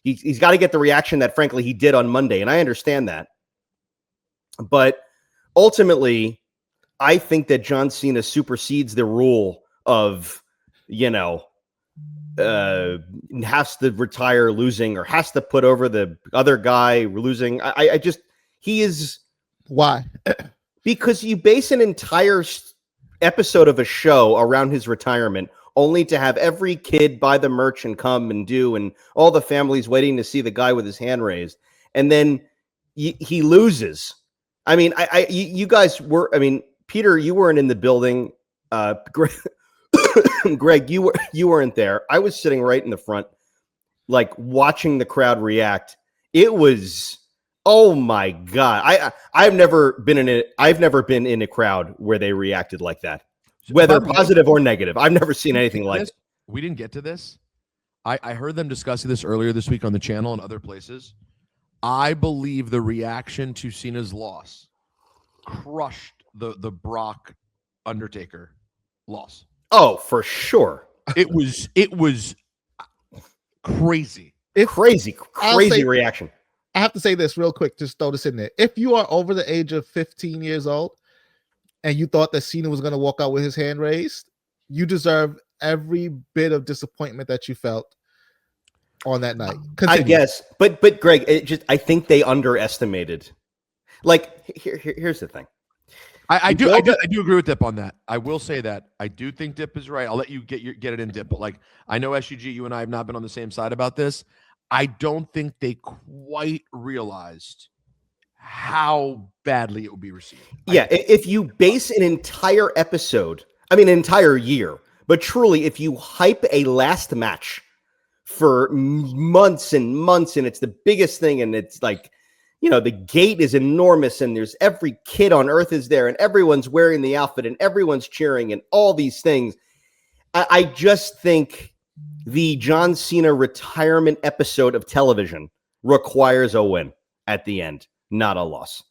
he's got to get the reaction that, frankly, he did on Monday. And I understand that. But ultimately, I think that John Cena supersedes the rule of, has to retire losing or has to put over the other guy losing. He is. Why? Because you base an entire episode of a show around his retirement only to have every kid buy the merch and come and do, and all the families waiting to see the guy with his hand raised. And then he loses. I mean, you guys were, Peter, you weren't in the building. Greg, you weren't there. I was sitting right in the front, like watching the crowd react. It was, oh my God. I've never been in a crowd where they reacted like that, whether positive or negative. I've never seen anything like it. We didn't get to this. I heard them discussing this earlier this week on the channel and other places. I believe the reaction to Cena's loss crushed the Brock Undertaker loss. Oh, for sure. It was crazy. Crazy reaction. I have to say this real quick. Just throw this in there. If you are over the age of 15 years old and you thought that Cena was going to walk out with his hand raised, you deserve every bit of disappointment that you felt on that night. Continue. I guess, but Greg, I think they underestimated. Like, here's the thing. I do agree with Dip on that. I will say that I do think Dip is right. I'll let you get it in, Dip. But like, I know SUG, you and I have not been on the same side about this. I don't think they quite realized how badly it would be received. Yeah, if you base an entire episode, an entire year, but truly, if you hype a last match for months and months, and it's the biggest thing, and it's like, the gate is enormous and there's every kid on earth is there and everyone's wearing the outfit and everyone's cheering and all these things. I just think the John Cena retirement episode of television requires a win at the end, not a loss.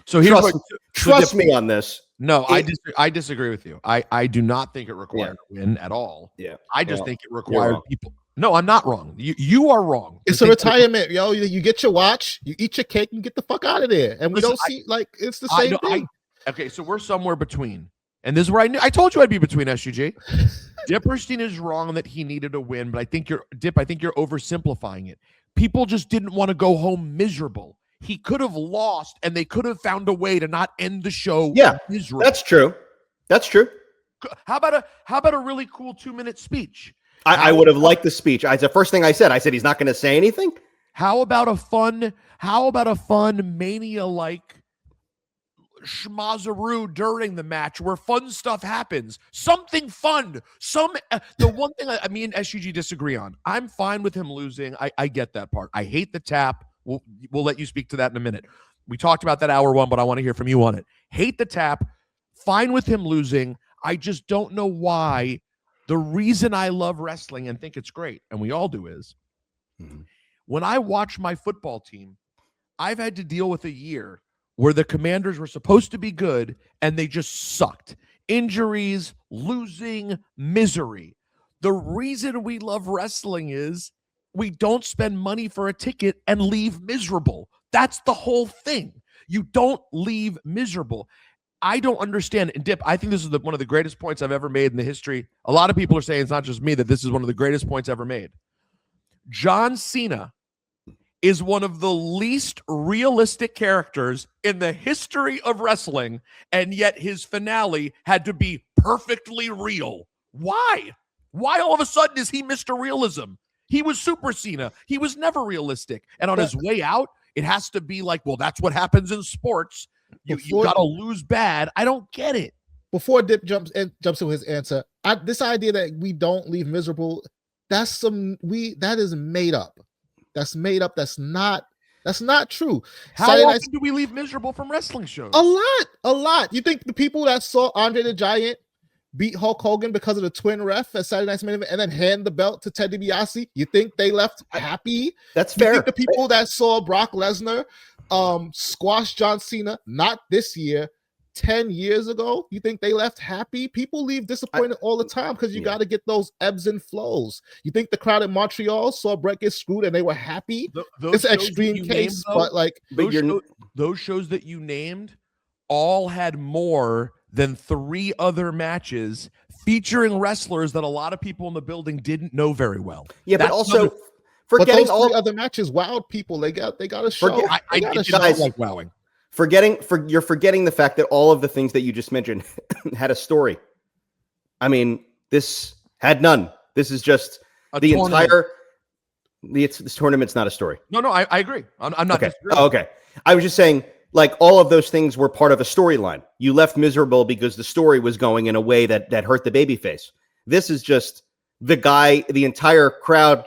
So here's trust me on this. No, I disagree with you. I do not think it required a win at all. Yeah. I just think it required people. No, I'm not wrong. You are wrong. It's a retirement, yo. You get your watch, you eat your cake, and get the fuck out of there. And we don't see it's the same thing. Okay, so we're somewhere between. And this is where I told you I'd be between SUG. Dipperstein is wrong that he needed a win, but I think you're oversimplifying it. People just didn't want to go home miserable. He could have lost, and they could have found a way to not end the show. Yeah, miserable. That's true. How about a really cool 2-minute speech? I would have liked the speech. The first thing I said he's not going to say anything. How about a fun Mania-like schmazaroo during the match where fun stuff happens? Something fun. The one thing me and SUG disagree on. I'm fine with him losing. I get that part. I hate the tap. We'll let you speak to that in a minute. We talked about that hour one, but I want to hear from you on it. Hate the tap. Fine with him losing. I just don't know why. The reason I love wrestling and think it's great, and we all do, is when I watch my football team, I've had to deal with a year where the Commanders were supposed to be good and they just sucked. Injuries, losing, misery. The reason we love wrestling is we don't spend money for a ticket and leave miserable. That's the whole thing. You don't leave miserable. I don't understand. And Dip, I think this is one of the greatest points I've ever made in the history. A lot of people are saying, it's not just me, that this is one of the greatest points ever made. John Cena is one of the least realistic characters in the history of wrestling, and yet his finale had to be perfectly real. Why? Why all of a sudden is he Mr. Realism? He was Super Cena. He was never realistic. And on his way out, it has to be like, well, that's what happens in sports. You got to lose bad. I don't get it. Before Dip jumps to his answer, this idea that we don't leave miserable, that is made up. That's made up. That's not true. How often do we leave miserable from wrestling shows? A lot. You think the people that saw Andre the Giant beat Hulk Hogan because of the twin ref at Saturday Night's Main Event and then hand the belt to Ted DiBiase, you think they left happy? That's fair. You think the people that saw Brock Lesnar squash John Cena, not this year, 10 years ago, you think they left happy? People leave disappointed all the time because you got to get those ebbs and flows. You think the crowd in Montreal saw Brett get screwed and they were happy? It's an extreme case, but those shows that you named all had more than 3 other matches featuring wrestlers that a lot of people in the building didn't know very well. Yeah, but also forgetting those all other matches wowed people. They got a show. I like wowing. You're forgetting the fact that all of the things that you just mentioned had a story. I mean, this had none. This is just the entire. This tournament's not a story. No, I agree. I'm not. Okay. Oh, okay. I was just saying, like, all of those things were part of a storyline. You left miserable because the story was going in a way that hurt the babyface. This is just the guy. The entire crowd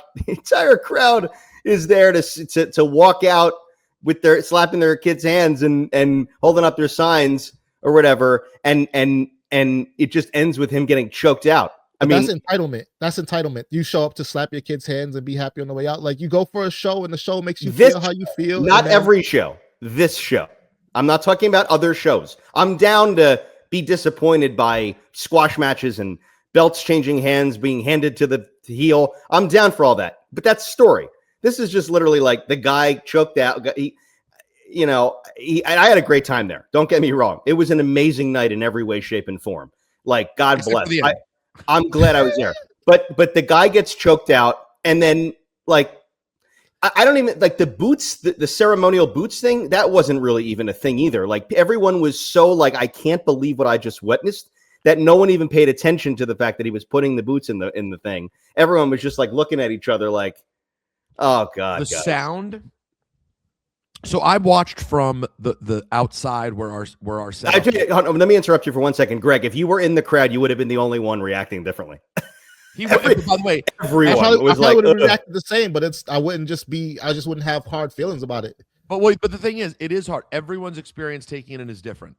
is there to walk out with their slapping their kids' hands and holding up their signs or whatever, and it just ends with him getting choked out. I mean, that's entitlement. That's entitlement. You show up to slap your kids' hands and be happy on the way out. Like, you go for a show and the show makes you feel how you feel. Not every show. This show. I'm not talking about other shows. I'm down to be disappointed by squash matches and belts changing hands, being handed to the heel. I'm down for all that. But that's story. This is just literally like the guy choked out. I had a great time there. Don't get me wrong. It was an amazing night in every way, shape, and form. Like, God bless. I'm glad I was there. But the guy gets choked out, and then, like, I don't even like the boots, the ceremonial boots thing. That wasn't really even a thing either. Like, everyone was so like, I can't believe what I just witnessed, that no one even paid attention to the fact that he was putting the boots in the thing. Everyone was just like looking at each other like, oh God. The sound. So I watched from the outside where our sound. Let me interrupt you for 1 second, Greg. If you were in the crowd, you would have been the only one reacting differently. He would. By the way, Everyone I was probably would have "Ugh." reacted the same, but I just wouldn't have hard feelings about it. but the thing is, it is hard. Everyone's experience taking it is different.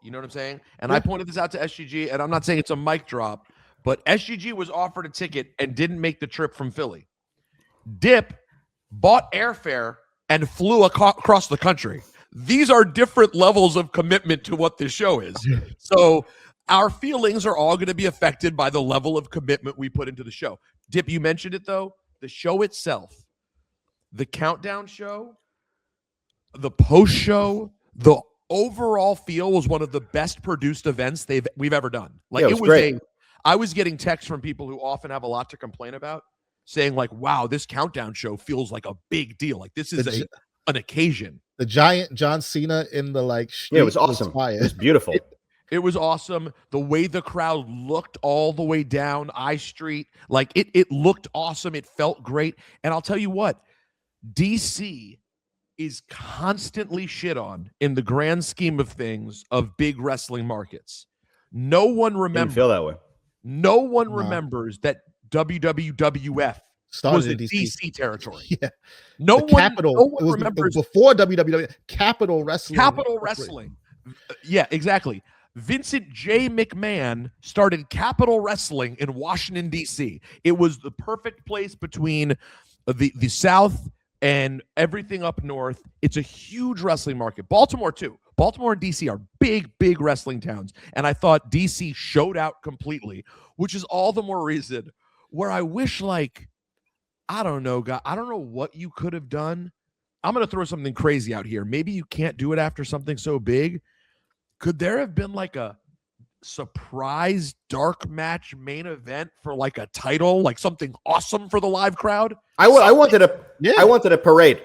You know what I'm saying? And I pointed this out to SGG, and I'm not saying it's a mic drop, but SGG was offered a ticket and didn't make the trip from Philly. Dip bought airfare and flew across the country. These are different levels of commitment to what this show is. So our feelings are all going to be affected by the level of commitment we put into the show. Dip, you mentioned it, though. The show itself, the countdown show, the post show, the overall feel was one of the best produced events we've ever done. Like, it was great. I was getting texts from people who often have a lot to complain about, saying like, wow, this countdown show feels like a big deal. Like, this is an occasion. The giant John Cena in the it was awesome. It was beautiful. It was awesome. The way the crowd looked all the way down I Street, like it looked awesome. It felt great. And I'll tell you what, DC is constantly shit on in the grand scheme of things of big wrestling markets. No one remembers. Didn't feel that way. No one remembers that WWF was in DC territory. Yeah. No one remembers before WWF. Capital Wrestling. Capital Wrestling. Yeah, exactly. Vincent J. McMahon started Capital Wrestling in Washington, D.C. It was the perfect place between the South and everything up north. It's a huge wrestling market. Baltimore, too. Baltimore and D.C. are big, big wrestling towns. And I thought D.C. showed out completely, which is all the more reason where I wish, like, I don't know, God, I don't know what you could have done. I'm going to throw something crazy out here. Maybe you can't do it after something so big. Could there have been like a surprise dark match main event for like a title, like something awesome for the live crowd? I wanted a parade.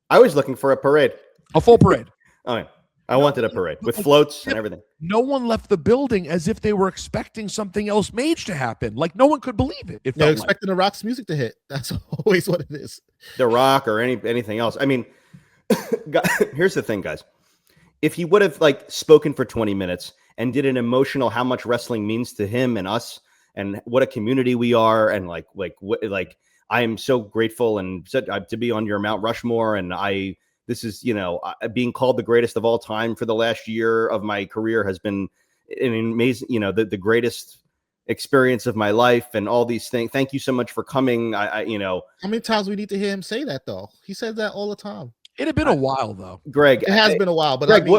I was looking for a parade. A full parade. I wanted a parade with floats and everything. No one left the building as if they were expecting something else Mage to happen. Like, no one could believe it. They're expecting The Rock's music to hit. That's always what it is. The Rock or anything else. I mean, here's the thing, guys. If he would have like spoken for 20 minutes and did an emotional how much wrestling means to him and us and what a community we are, and like I am so grateful and to be on your Mount Rushmore, and this is, being called the greatest of all time for the last year of my career has been an amazing, the greatest experience of my life and all these things. Thank you so much for coming. How many times we need to hear him say that though? He says that all the time. It had been a while though, Greg. It has been a while, but Greg,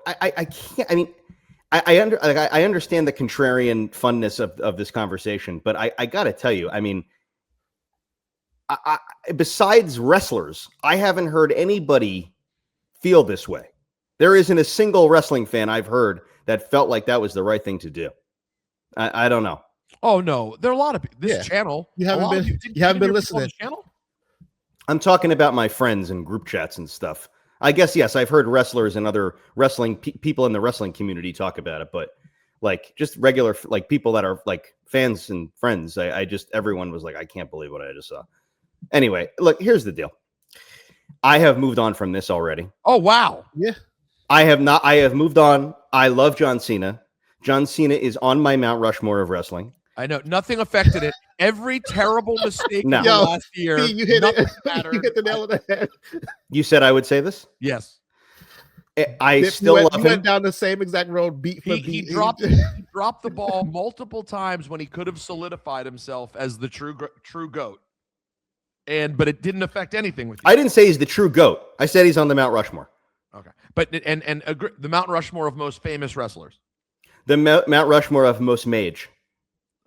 I can't. I mean, I understand the contrarian funness of this conversation, but I got to tell you, I mean, besides wrestlers, I haven't heard anybody feel this way. There isn't a single wrestling fan I've heard that felt like that was the right thing to do. I don't know. Oh no, there are a lot of this channel. You haven't been listening. Channel? I'm talking about my friends and group chats and stuff. I guess, yes, I've heard wrestlers and other wrestling people in the wrestling community talk about it, but like just regular, like people that are like fans and friends, everyone was like, I can't believe what I just saw. Anyway, look, here's the deal. I have moved on from this already. Oh, wow. Yeah. I have moved on. I love John Cena. John Cena is on my Mount Rushmore of wrestling. I know nothing affected it. Every terrible mistake in the last year. You hit it. You hit the nail on the head. You said I would say this? Yes. I still love him. He went down the same exact road, beat for beat. He dropped the ball multiple times when he could have solidified himself as the true GOAT. But it didn't affect anything with you. I didn't say he's the true GOAT. I said he's on the Mount Rushmore. Okay. But the Mount Rushmore of most famous wrestlers. The Mount Rushmore of most Mage.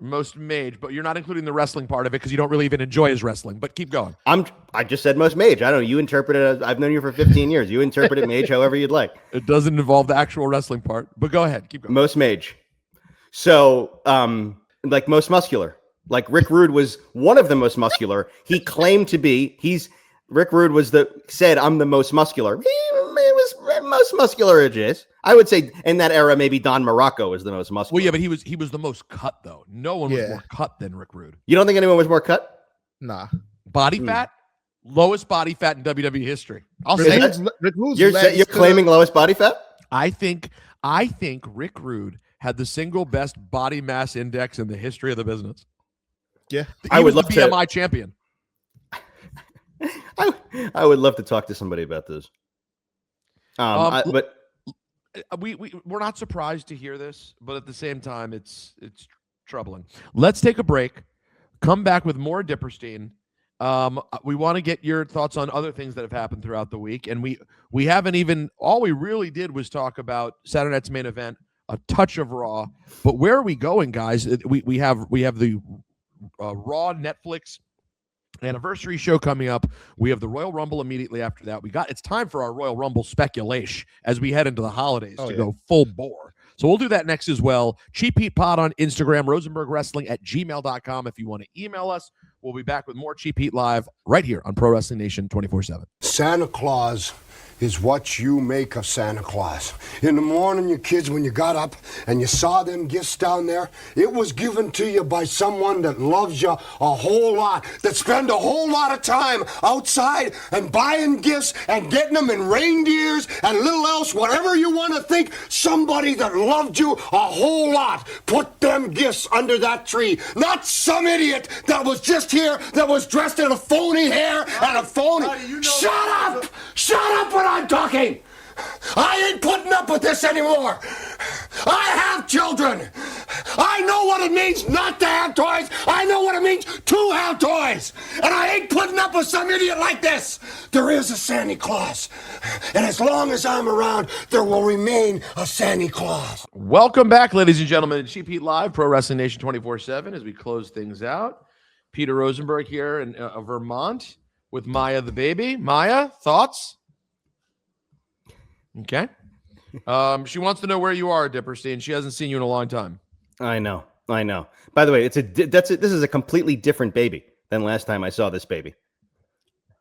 Most Mage, but you're not including the wrestling part of it because you don't really even enjoy his wrestling. But keep going. I just said most Mage. I don't know. You interpret it as, I've known you for 15 years. You interpret it Mage however you'd like. It doesn't involve the actual wrestling part, but go ahead. Keep going. Most Mage. So, like most muscular. Like Rick Rude was one of the most muscular. He claimed to be. Rick Rude said I'm the most muscular. He was most muscular. It is. I would say in that era, maybe Don Morocco was the most muscular. Well, yeah, but he was the most cut though. No one was more cut than Rick Rude. You don't think anyone was more cut? Nah. Body fat, lowest body fat in WWE history. I'll say Rick Rude's you're claiming lowest body fat? I think Rick Rude had the single best body mass index in the history of the business. Yeah. He was the BMI champion. I would love to talk to somebody about this. But we're not surprised to hear this, but at the same time, it's troubling. Let's take a break. Come back with more Dipperstein. We want to get your thoughts on other things that have happened throughout the week, and we haven't even. All we really did was talk about Saturday night's main event, a touch of Raw. But where are we going, guys? We have the Raw Netflix anniversary show coming up. We have the Royal Rumble immediately after that. It's time for our Royal Rumble speculation as we head into the holidays go full bore. So we'll do that next as well. Cheap Heat Pod on Instagram, rosenbergwrestling@gmail.com if you want to email us. We'll be back with more Cheap Heat Live right here on Pro Wrestling Nation 24/7. Santa Claus is what you make of Santa Claus. In the morning, your kids, when you got up and you saw them gifts down there, it was given to you by someone that loves you a whole lot, that spend a whole lot of time outside and buying gifts and getting them in reindeers and little else, whatever you want to think, somebody that loved you a whole lot put them gifts under that tree. Not some idiot that was just here that was dressed in a phony hair and a phony... Shut up! Shut up when I'm talking! I ain't putting up with this anymore! I have children! I know what it means not to have toys! I know what it means to have toys! And I ain't putting up with some idiot like this! There is a Santa Claus. And as long as I'm around, there will remain a Santa Claus. Welcome back, ladies and gentlemen, to Cheap Heat Live, Pro Wrestling Nation 24/7, as we close things out. Peter Rosenberg here in Vermont with Maya the baby. Maya, thoughts? Okay. She wants to know where you are, Dipperstein. She hasn't seen you in a long time. I know. By the way, this is a completely different baby than last time I saw this baby.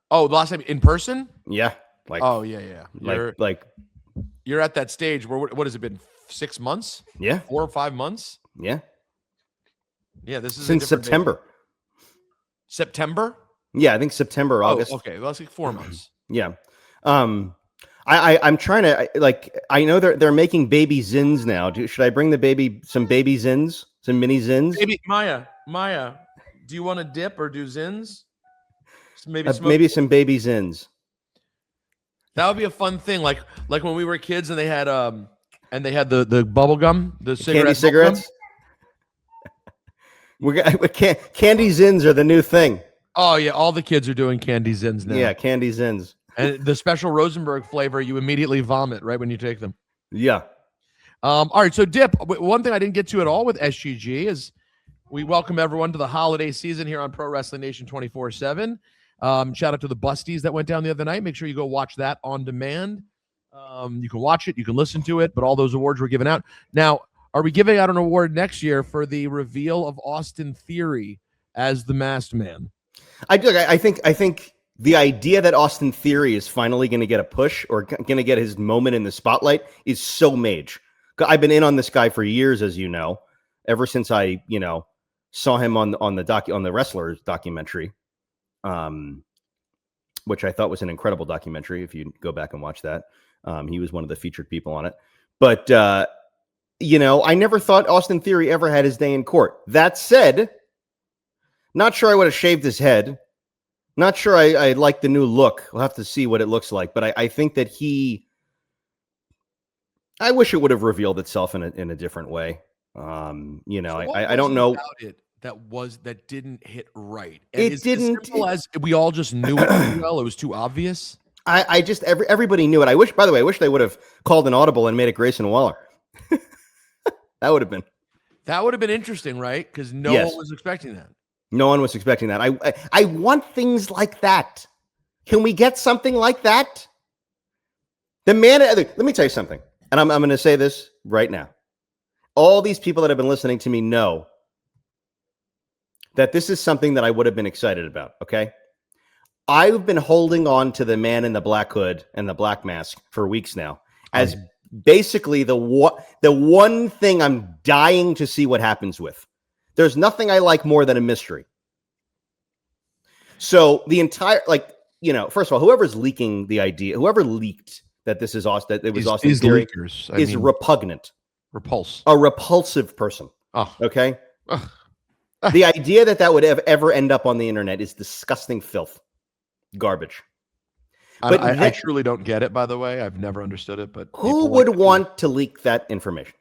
Oh, the last time in person? Yeah. Yeah. You're at that stage where what has it been? 6 months? Yeah. 4 or 5 months? Yeah. Yeah, this is since September. Baby. September? Yeah, I think September, August. Okay, well, that's like 4 months. Yeah. I'm trying to I know they're making baby zins now. Should I bring the baby some baby zins, some mini zins? Maybe Maya, do you want to dip or do zins? Maybe some baby zins. That would be a fun thing, like when we were kids and they had the bubble gum, the candy cigarettes. Candy zins are the new thing. Oh yeah, all the kids are doing candy zins now. Yeah, candy zins. And the special Rosenberg flavor, you immediately vomit right when you take them. Yeah. All right. So, Dip, one thing I didn't get to at all with SGG is we welcome everyone to the holiday season here on Pro Wrestling Nation 24/7. Shout out to the Busties that went down the other night. Make sure you go watch that on demand. You can watch it. You can listen to it. But all those awards were given out. Now, are we giving out an award next year for the reveal of Austin Theory as the Masked Man? I think the idea that Austin Theory is finally going to get a push or going to get his moment in the spotlight is so mage. I've been in on this guy for years, as you know, ever since I, saw him on the Wrestlers documentary, which I thought was an incredible documentary. If you go back and watch that, he was one of the featured people on it. But I never thought Austin Theory ever had his day in court. That said, not sure I would have shaved his head. Not sure I like the new look. We'll have to see what it looks like. But I think that I wish it would have revealed itself in a different way. So I don't know. About it that didn't hit right. And it didn't. As simple as we all just knew it too well. It was too obvious. I just everybody knew it. I wish they would have called an audible and made it Grayson Waller. That would have been interesting, right? Because no one was expecting that. No one was expecting that. I want things like that. Can we get something like that? The man. Let me tell you something, and I'm going to say this right now. All these people that have been listening to me know that this is something that I would have been excited about. Okay, I've been holding on to the man in the black hood and the black mask for weeks now, as basically the one thing I'm dying to see what happens with. There's nothing I like more than a mystery. So the entire, first of all, whoever's leaking the idea, whoever leaked that this is Austin, that it was Austin Theory, is repugnant. A repulsive person. Oh. Okay. Ugh. The idea that would ever end up on the internet is disgusting filth, garbage. But I truly don't get it. By the way, I've never understood it. But who would want to leak that information?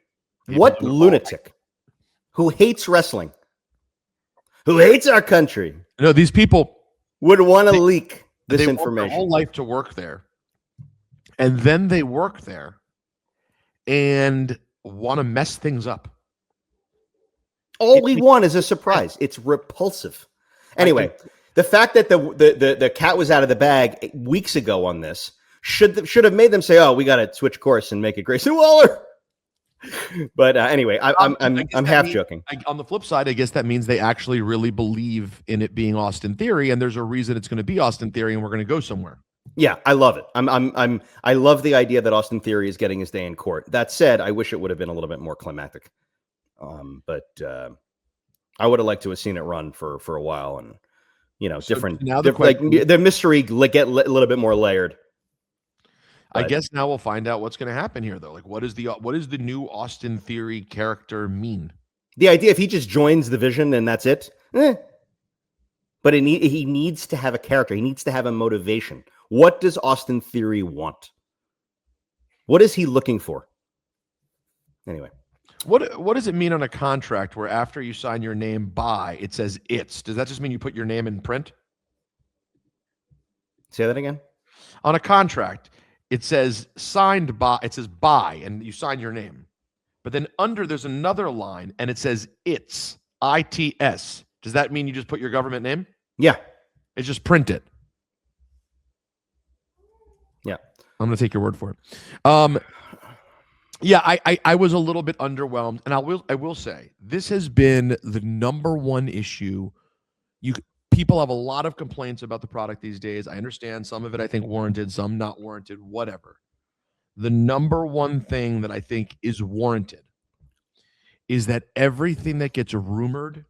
What lunatic who hates wrestling, who hates our country? No, these people would want to leak this information. Work their whole life to work there, and then they work there and want to mess things up. All we want is a surprise. It's repulsive. Anyway, the fact that the cat was out of the bag weeks ago on this should have made them say, "Oh, we got to switch course and make it Grayson Waller." But anyway, I'm half joking. On the flip side, I guess that means they actually really believe in it being Austin Theory, and there's a reason it's going to be Austin Theory, and we're going to go somewhere. Yeah, I love it. I love the idea that Austin Theory is getting his day in court. That said, I wish it would have been a little bit more climactic. But I would have liked to have seen it run for a while, and different. Now the mystery get a little bit more layered. I guess now we'll find out what's going to happen here, though. Like, what is the new Austin Theory character mean? The idea, if he just joins the Vision and that's it, but he needs to have a character. He needs to have a motivation. What does Austin Theory want? What is he looking for? Anyway, what does it mean on a contract where after you sign your name by it says it's? Does that just mean you put your name in print? Say that again. On a contract, it says signed by, it says by, and you sign your name. But then under there's another line and it says it's, ITS. Does that mean you just put your government name? Yeah. It's just print it. Yeah. I'm going to take your word for it. Yeah, I was a little bit underwhelmed, and I will say this has been the number one issue. People have a lot of complaints about the product these days. I understand some of it I think warranted, some not warranted, whatever. The number one thing that I think is warranted is that everything that gets rumored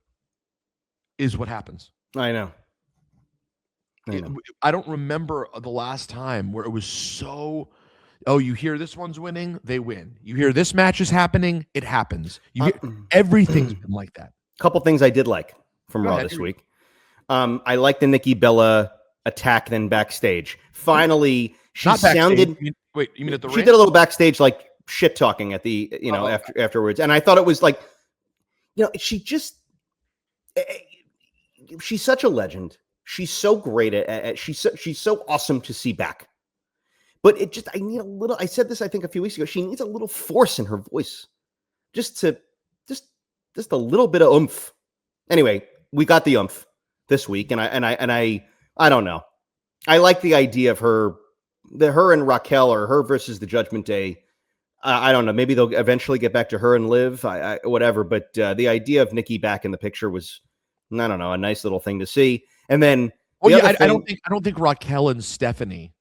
is what happens. I know. I don't remember the last time where it was so, you hear this one's winning, they win. You hear this match is happening, it happens. Everything's been like that. A couple things I did like from Raw this week. I like the Nikki Bella attack then backstage. Finally, she sounded. You mean at the ring? She did a little backstage like shit talking at the afterwards, and I thought it was like, she's such a legend. She's so great at she's so awesome to see back. But I need a little. I said this I think a few weeks ago. She needs a little force in her voice, just a little bit of oomph. Anyway, we got the oomph this week, and I don't know. I like the idea of her and Raquel, or her versus the Judgment Day. I don't know. Maybe they'll eventually get back to her and Liv, whatever. But the idea of Nikki back in the picture was, I don't know, a nice little thing to see. And then, I don't think Raquel and Stephanie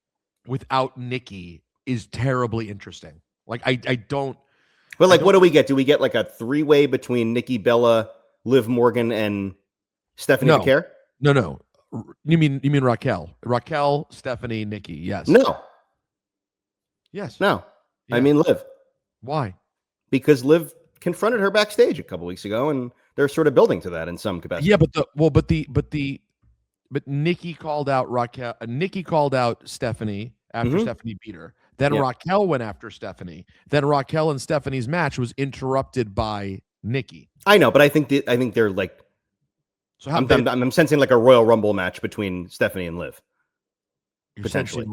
without Nikki is terribly interesting. Like I don't. But like, what do we get? Do we get like a three-way between Nikki Bella, Liv Morgan, and Stephanie McCare? No. You mean Raquel? Raquel, Stephanie, Nikki. Yes. No. Yes. No. Yeah. I mean Liv. Why? Because Liv confronted her backstage a couple weeks ago, and they're sort of building to that in some capacity. Yeah, but Nikki called out Raquel. Nikki called out Stephanie after Stephanie beat her. Then Raquel went after Stephanie. Then Raquel and Stephanie's match was interrupted by Nikki. I know, but I think they're like. So I'm sensing like a Royal Rumble match between Stephanie and Liv. Potentially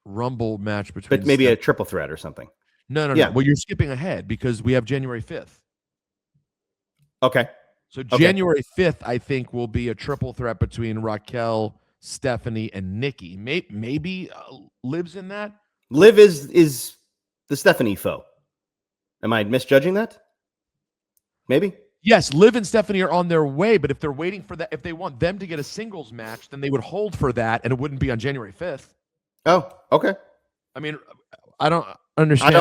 Rumble match between, but maybe a triple threat or something. No. Well, you're skipping ahead because we have January 5th. Okay. So January 5th, I think, will be a triple threat between Raquel, Stephanie, and Nikki. Maybe Liv's in that. Liv is the Stephanie foe. Am I misjudging that? Maybe. Yes, Liv and Stephanie are on their way, but if they're waiting for that, if they want them to get a singles match, then they would hold for that, and it wouldn't be on January 5th. Oh, okay. I mean, I don't understand.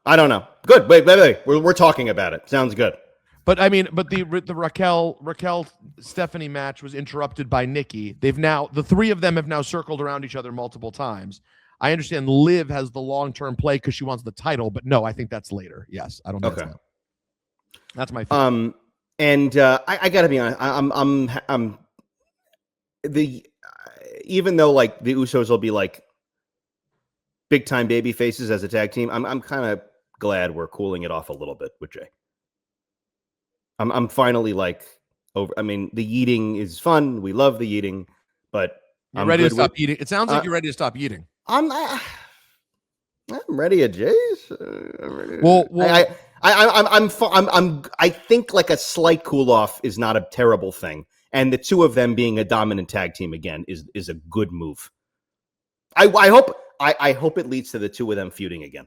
I don't know. Good. Wait. We're talking about it. Sounds good. But I mean, the Raquel Stephanie match was interrupted by Nikki. The three of them have now circled around each other multiple times. I understand Liv has the long-term play because she wants the title, but no, I think that's later. Yes, I don't know. Okay. That's my favorite. And I got to be honest, I'm even though like the Usos will be like big time baby faces as a tag team, I'm kind of glad we're cooling it off a little bit with Jay. I'm finally like over. I mean, the eating is fun. We love the eating, but I'm ready to stop eating. It sounds like you're ready to stop eating. I'm ready at Jay's. Well, I think like a slight cool off is not a terrible thing, and the two of them being a dominant tag team again is a good move. I hope it leads to the two of them feuding again.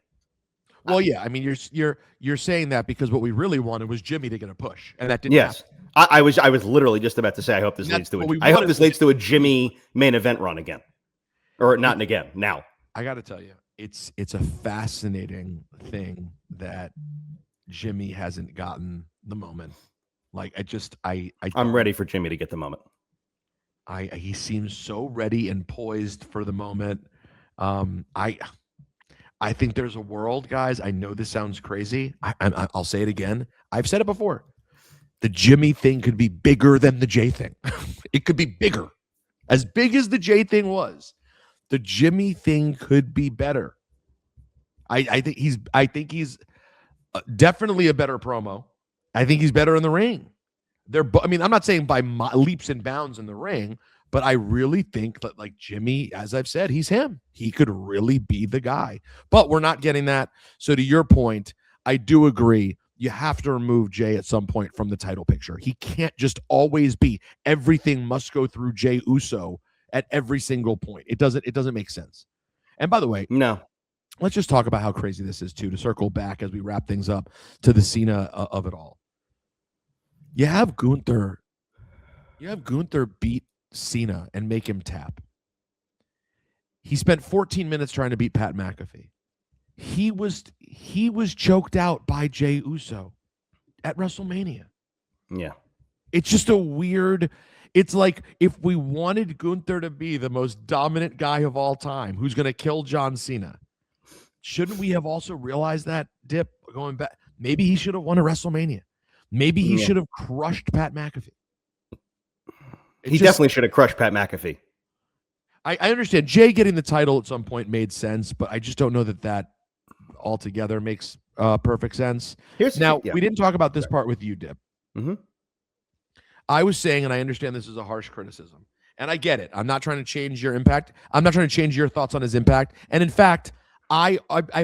Well, yeah, I mean, you're saying that because what we really wanted was Jimmy to get a push, and that didn't happen. I was literally just about to say I hope this leads to a Jimmy main event run again, or not again now. I got to tell you, it's a fascinating thing that Jimmy hasn't gotten the moment. Like I'm ready for Jimmy to get the moment. He seems so ready and poised for the moment. I think there's a world, guys. I know this sounds crazy. I'll say it again. I've said it before. The Jimmy thing could be bigger than the Jay thing. It could be bigger. As big as the Jay thing was, the Jimmy thing could be better. I think he's definitely a better promo. I think he's better in the ring. I'm not saying by leaps and bounds in the ring, but I really think that, like, Jimmy, as I've said, he's him. He could really be the guy. But we're not getting that. So to your point, I do agree. You have to remove Jay at some point from the title picture. He can't just always be everything must go through Jay Uso at every single point. It doesn't make sense. And by the way, no. Let's just talk about how crazy this is too, to circle back as we wrap things up to the Cena of it all. You have Gunther beat Cena and make him tap. He spent 14 minutes trying to beat Pat McAfee. He was choked out by Jey Uso at WrestleMania. Yeah. It's just a weird, it's like if we wanted Gunther to be the most dominant guy of all time, who's going to kill John Cena, shouldn't we have also realized that, Dip, going back? Maybe he should have won a WrestleMania. Maybe he should have crushed Pat McAfee. He definitely should have crushed Pat McAfee. I understand Jay getting the title at some point made sense, but I just don't know that altogether makes perfect sense. We didn't talk about this part with you, Dip. Mm-hmm. I was saying, and I understand this is a harsh criticism, and I get it. I'm not trying to change your impact. I'm not trying to change your thoughts on his impact. And in fact, I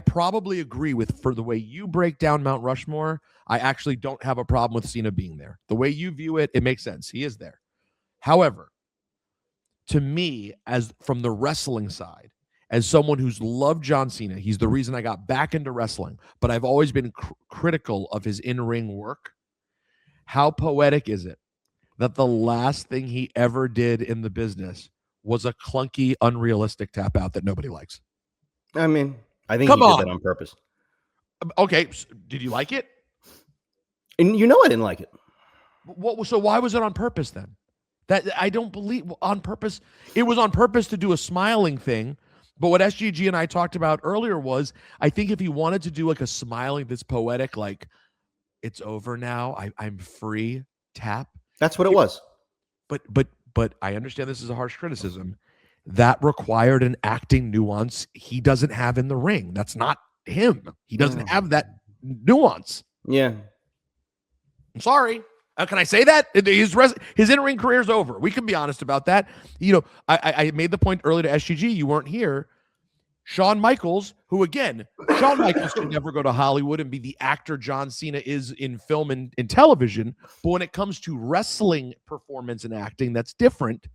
probably agree with, for the way you break down Mount Rushmore, I actually don't have a problem with Cena being there. The way you view it, it makes sense. He is there. However, to me, as from the wrestling side, as someone who's loved John Cena, he's the reason I got back into wrestling, but I've always been critical of his in-ring work. How poetic is it that the last thing he ever did in the business was a clunky, unrealistic tap out that nobody likes? I mean, I think he did that on purpose. Okay, did you like it? And you know I didn't like it. So why was it on purpose then? That I don't believe on purpose. It was on purpose to do a smiling thing. But what SGG and I talked about earlier was, I think if he wanted to do like a smiling that's poetic, like it's over now, I'm free tap. That's what it was. But I understand this is a harsh criticism. That required an acting nuance he doesn't have in the ring. That's not him. He doesn't have that nuance. Yeah. I'm sorry. Can I say that? His in-ring career is over. We can be honest about that. You know, I made the point earlier to SGG. You weren't here. Shawn Michaels, who again, Shawn Michaels could never go to Hollywood and be the actor John Cena is in film and in television. But when it comes to wrestling performance and acting, that's different.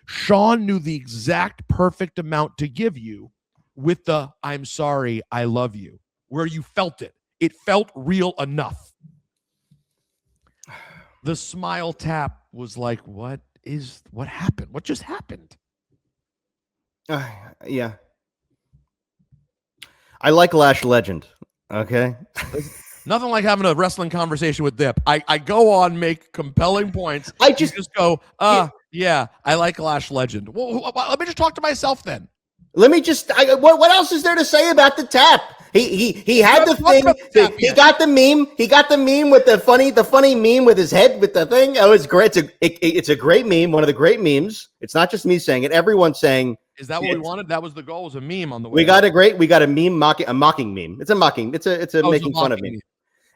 Shawn knew the exact perfect amount to give you with the "I'm sorry, I love you," where you felt it. It felt real enough. The smile tap was like, what happened? What just happened? Yeah. I like Lash Legend. Okay. Nothing like having a wrestling conversation with Dip. I go on, make compelling points. I just go, yeah, I like Lash Legend. Well, let me just talk to myself then. Let me just, what else is there to say about the tap? He had the thing. He got the meme. He got the meme with the funny meme with his head with the thing. Oh, it's great. It's a great meme. One of the great memes. It's not just me saying it. Everyone's saying. Is that what we wanted? That was the goal. Was a meme on the way. We got a meme a mocking meme. It's a mocking. It's a making fun of me.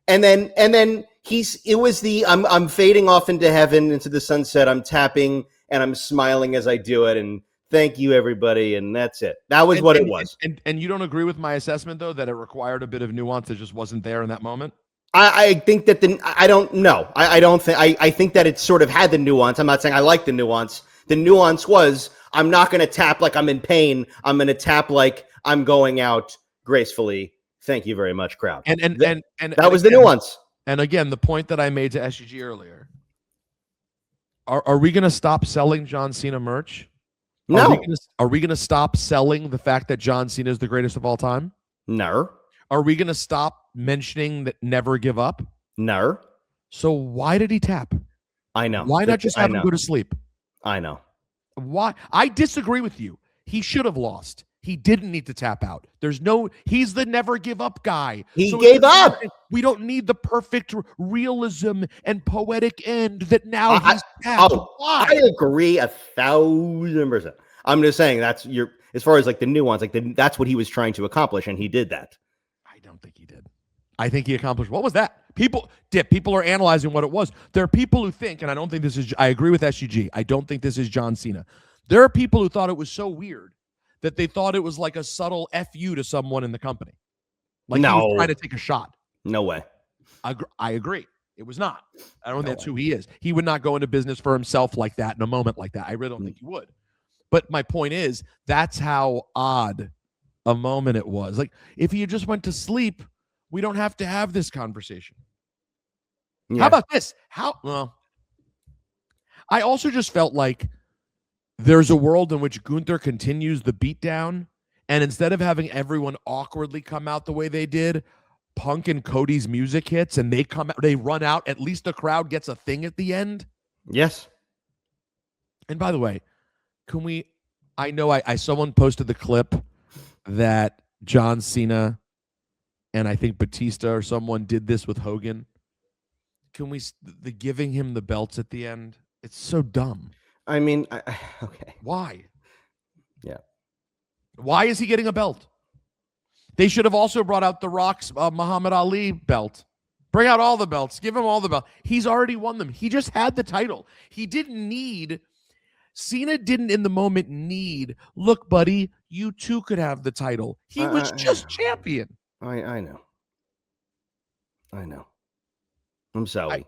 And then it was the I'm fading off into heaven, into the sunset. I'm tapping and I'm smiling as I do it. And thank you, everybody. And that's it. That was what it was. And you don't agree with my assessment, though, that it required a bit of nuance that just wasn't there in that moment? I think that I don't know. I don't think I think that it sort of had the nuance. I'm not saying I like the nuance. The nuance was I'm not going to tap like I'm in pain. I'm going to tap like I'm going out gracefully. Thank you very much, crowd. And that was the nuance. And again, the point that I made to SGG earlier. Are we going to stop selling John Cena merch? No. Are we going to stop selling the fact that John Cena is the greatest of all time? No. Are we going to stop mentioning that never give up? No. So why did he tap? I know. Why not just have him go to sleep? I know. Why? I disagree with you. He should have lost. He didn't need to tap out. He's the never give up guy. He gave up. We don't need the perfect realism and poetic end that now he's tapped. I agree 1,000%. I'm just saying as far as like the nuance, that's what he was trying to accomplish, and he did that. I don't think he did. I think he accomplished. What was that? People are analyzing what it was. There are people who think, and I don't think this is, I agree with SGG. I don't think this is John Cena. There are people who thought it was so weird that they thought it was like a subtle FU to someone in the company. Like he was trying to take a shot. No way. I agree. It was not. I don't think that's who he is. He would not go into business for himself like that in a moment like that. I really don't think he would. But my point is, that's how odd a moment it was. Like, if he just went to sleep, we don't have to have this conversation. Yeah. How about this? I also just felt like there's a world in which Gunther continues the beatdown, and instead of having everyone awkwardly come out the way they did, Punk and Cody's music hits, and they run out. At least the crowd gets a thing at the end. Yes. And by the way, I know someone posted the clip that John Cena and I think Batista or someone did this with Hogan. Can the giving him the belts at the end? It's so dumb. I mean, okay. Why? Yeah. Why is he getting a belt? They should have also brought out The Rock's Muhammad Ali belt. Bring out all the belts. Give him all the belts. He's already won them. He just had the title. Cena didn't in the moment need, look, buddy, you too could have the title. He was just champion. I know. I'm sorry.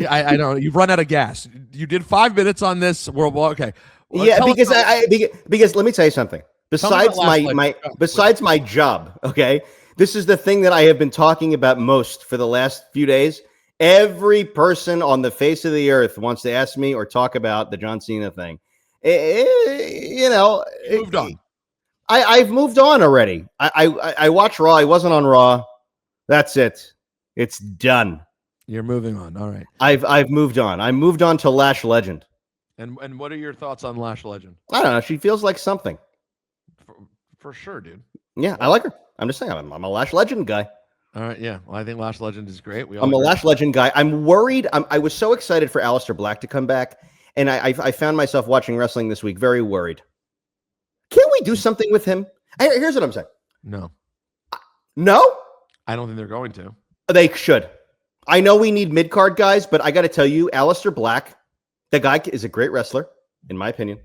I know you've run out of gas. You did 5 minutes on this. Okay. Well, yeah, because let me tell you something. Besides my job, okay, this is the thing that I have been talking about most for the last few days. Every person on the face of the earth wants to ask me or talk about the John Cena thing. Moved on. I've moved on already. I watch Raw. I wasn't on Raw. That's it. It's done. You're moving on. All right. I've moved on. I moved on to Lash Legend. And what are your thoughts on Lash Legend? I don't know. She feels like something. For sure, dude. Yeah, I like her. I'm just saying, I'm a Lash Legend guy. All right, yeah. Well, I think Lash Legend is great. I'm a Lash Legend guy. I'm worried. I was so excited for Aleister Black to come back, and I found myself watching wrestling this week very worried. Can't we do something with him? Here's what I'm saying. No. I don't think they're going to. They should. I know we need mid-card guys, but I got to tell you, Aleister Black, the guy is a great wrestler, in my opinion.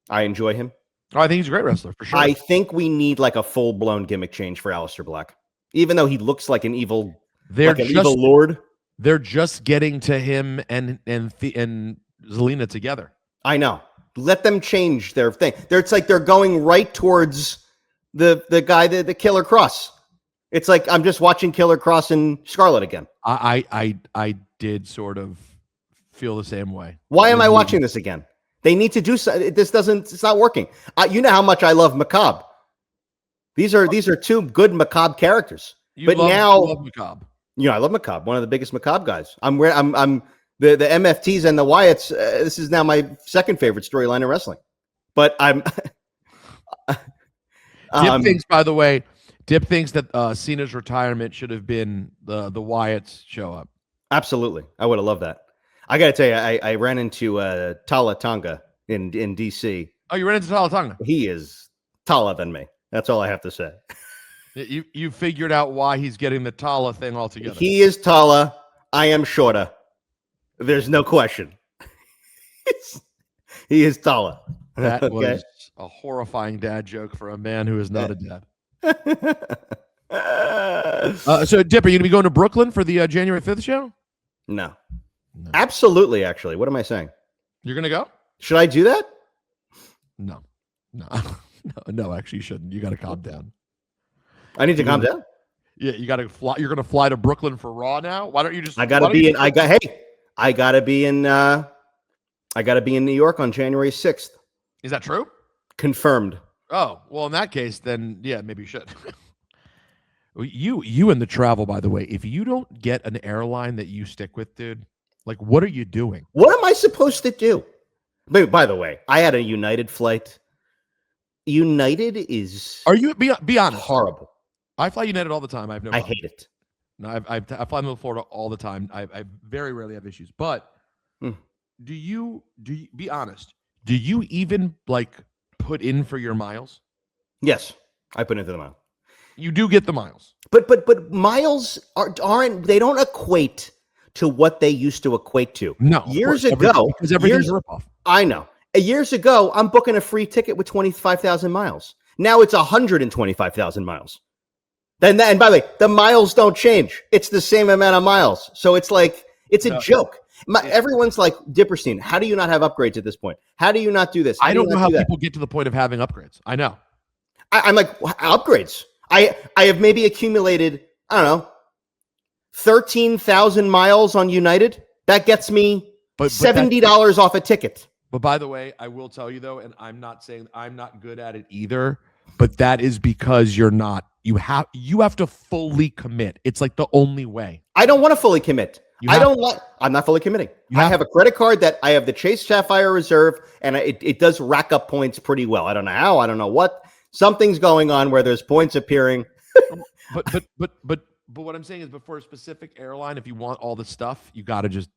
I enjoy him. Oh, I think he's a great wrestler, for sure. I think we need like a full-blown gimmick change for Aleister Black. Even though he looks like an evil lord. They're just getting to him and Zelina together. I know. Let them change their thing. It's like they're going right towards the guy, the Killer Cross. It's like I'm just watching Killer Cross and Scarlett again. I did sort of feel the same way. Why am I watching this again? They need to do so. It's not working. You know how much I love Macabre. These are two good Macabre characters. You love Macabre. You know, I love Macabre. One of the biggest Macabre guys. I'm the MFTs and the Wyatts. This is now my second favorite storyline in wrestling. But I'm Tim thinks, by the way, Dip thinks that Cena's retirement should have been the Wyatts show up. Absolutely. I would have loved that. I got to tell you, I ran into Tala Tonga in D.C. Oh, you ran into Tala Tonga? He is taller than me. That's all I have to say. You figured out why he's getting the Tala thing altogether. He is taller. I am shorter. There's no question. He is taller. That was a horrifying dad joke for a man who is not a dad. So, Dip, are you going to be going to Brooklyn for the January 5th show? No. Absolutely, actually. What am I saying? You're going to go? Should I do that? No. No, actually, you shouldn't. You got to calm down. I need to calm down? Yeah, you got to fly. You're going to fly to Brooklyn for Raw now? Why don't you just... I got to be in... I got to be in... I got to be in New York on January 6th. Is that true? Confirmed. Oh, well, in that case, then, yeah, maybe you should. You and the travel, by the way, if you don't get an airline that you stick with, dude, like, what are you doing? What am I supposed to do? By the way, I had a United flight. United is... Are you... Be honest. Horrible. I fly United all the time. I hate it. No, I fly to Florida all the time. I very rarely have issues. But do you be honest? Do you even like put in for your miles? Yes, I put into the mile. You do get the miles, but miles aren't. They don't equate to what they used to equate to. No, years ago, because everything's a ripoff. I know. Years ago, I'm booking a free ticket with 25,000 miles. Now it's 125,000 miles. And by the way, the miles don't change. It's the same amount of miles. So it's like, it's a joke. Everyone's like, Dipperstein, how do you not have upgrades at this point? How do you not do this? I don't know how people get to the point of having upgrades. I know. I'm like, upgrades? I have maybe accumulated, I don't know, 13,000 miles on United. That gets me $70 off a ticket. But by the way, I will tell you though, and I'm not saying I'm not good at it either, but that is because you're not. You have to fully commit. It's like the only way. I don't want to fully commit. I'm not fully committing. I have a credit card that I have the Chase Sapphire Reserve, and it does rack up points pretty well. I don't know how. I don't know what. Something's going on where there's points appearing. But what I'm saying is, before a specific airline, if you want all the stuff, you got to just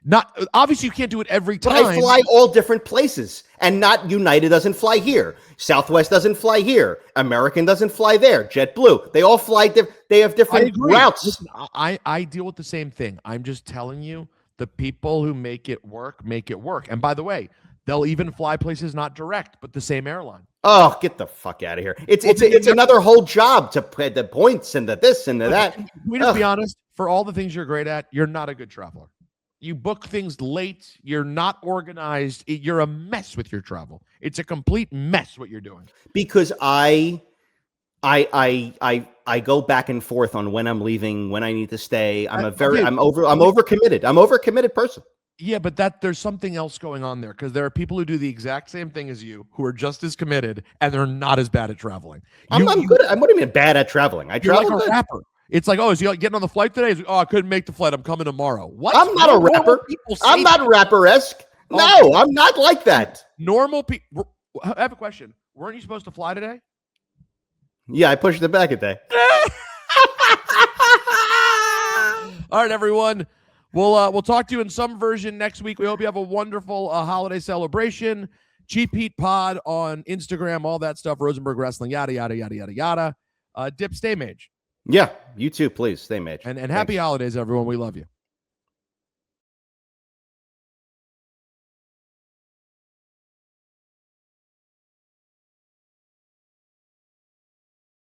not. Obviously, you can't do it every time. But I fly all different places, and not United doesn't fly here. Southwest doesn't fly here. American doesn't fly there. JetBlue, they all fly. They have different routes. Listen, I deal with the same thing. I'm just telling you, the people who make it work. And by the way, they'll even fly places not direct, but the same airline. Oh, get the fuck out of here! It's another whole job to pay the points and the this and the that. Can we just be honest? For all the things you're great at, you're not a good traveler. You book things late. You're not organized. You're a mess with your travel. It's a complete mess what you're doing. Because I go back and forth on when I'm leaving, when I need to stay. I'm overcommitted. I'm overcommitted person. Yeah, but there's something else going on there, because there are people who do the exact same thing as you, who are just as committed, and they're not as bad at traveling. I'm good. I'm not even bad at traveling. I travel like a good. rapper. It's like, oh, is he getting on the flight today? He's like, oh, I couldn't make the flight. I'm coming tomorrow. What? I'm not a rapper. I'm not rapper-esque. No, I'm not like that. Normal people. I have a question. Weren't you supposed to fly today? Yeah, I pushed it back a day. All right, everyone. We'll talk to you in some version next week. We hope you have a wonderful holiday celebration. Cheap Heat Pod on Instagram, all that stuff. Rosenberg Wrestling, yada, yada, yada, yada, yada. Dip, stay mage. Yeah, you too, please. Stay mage. And happy holidays, everyone. We love you.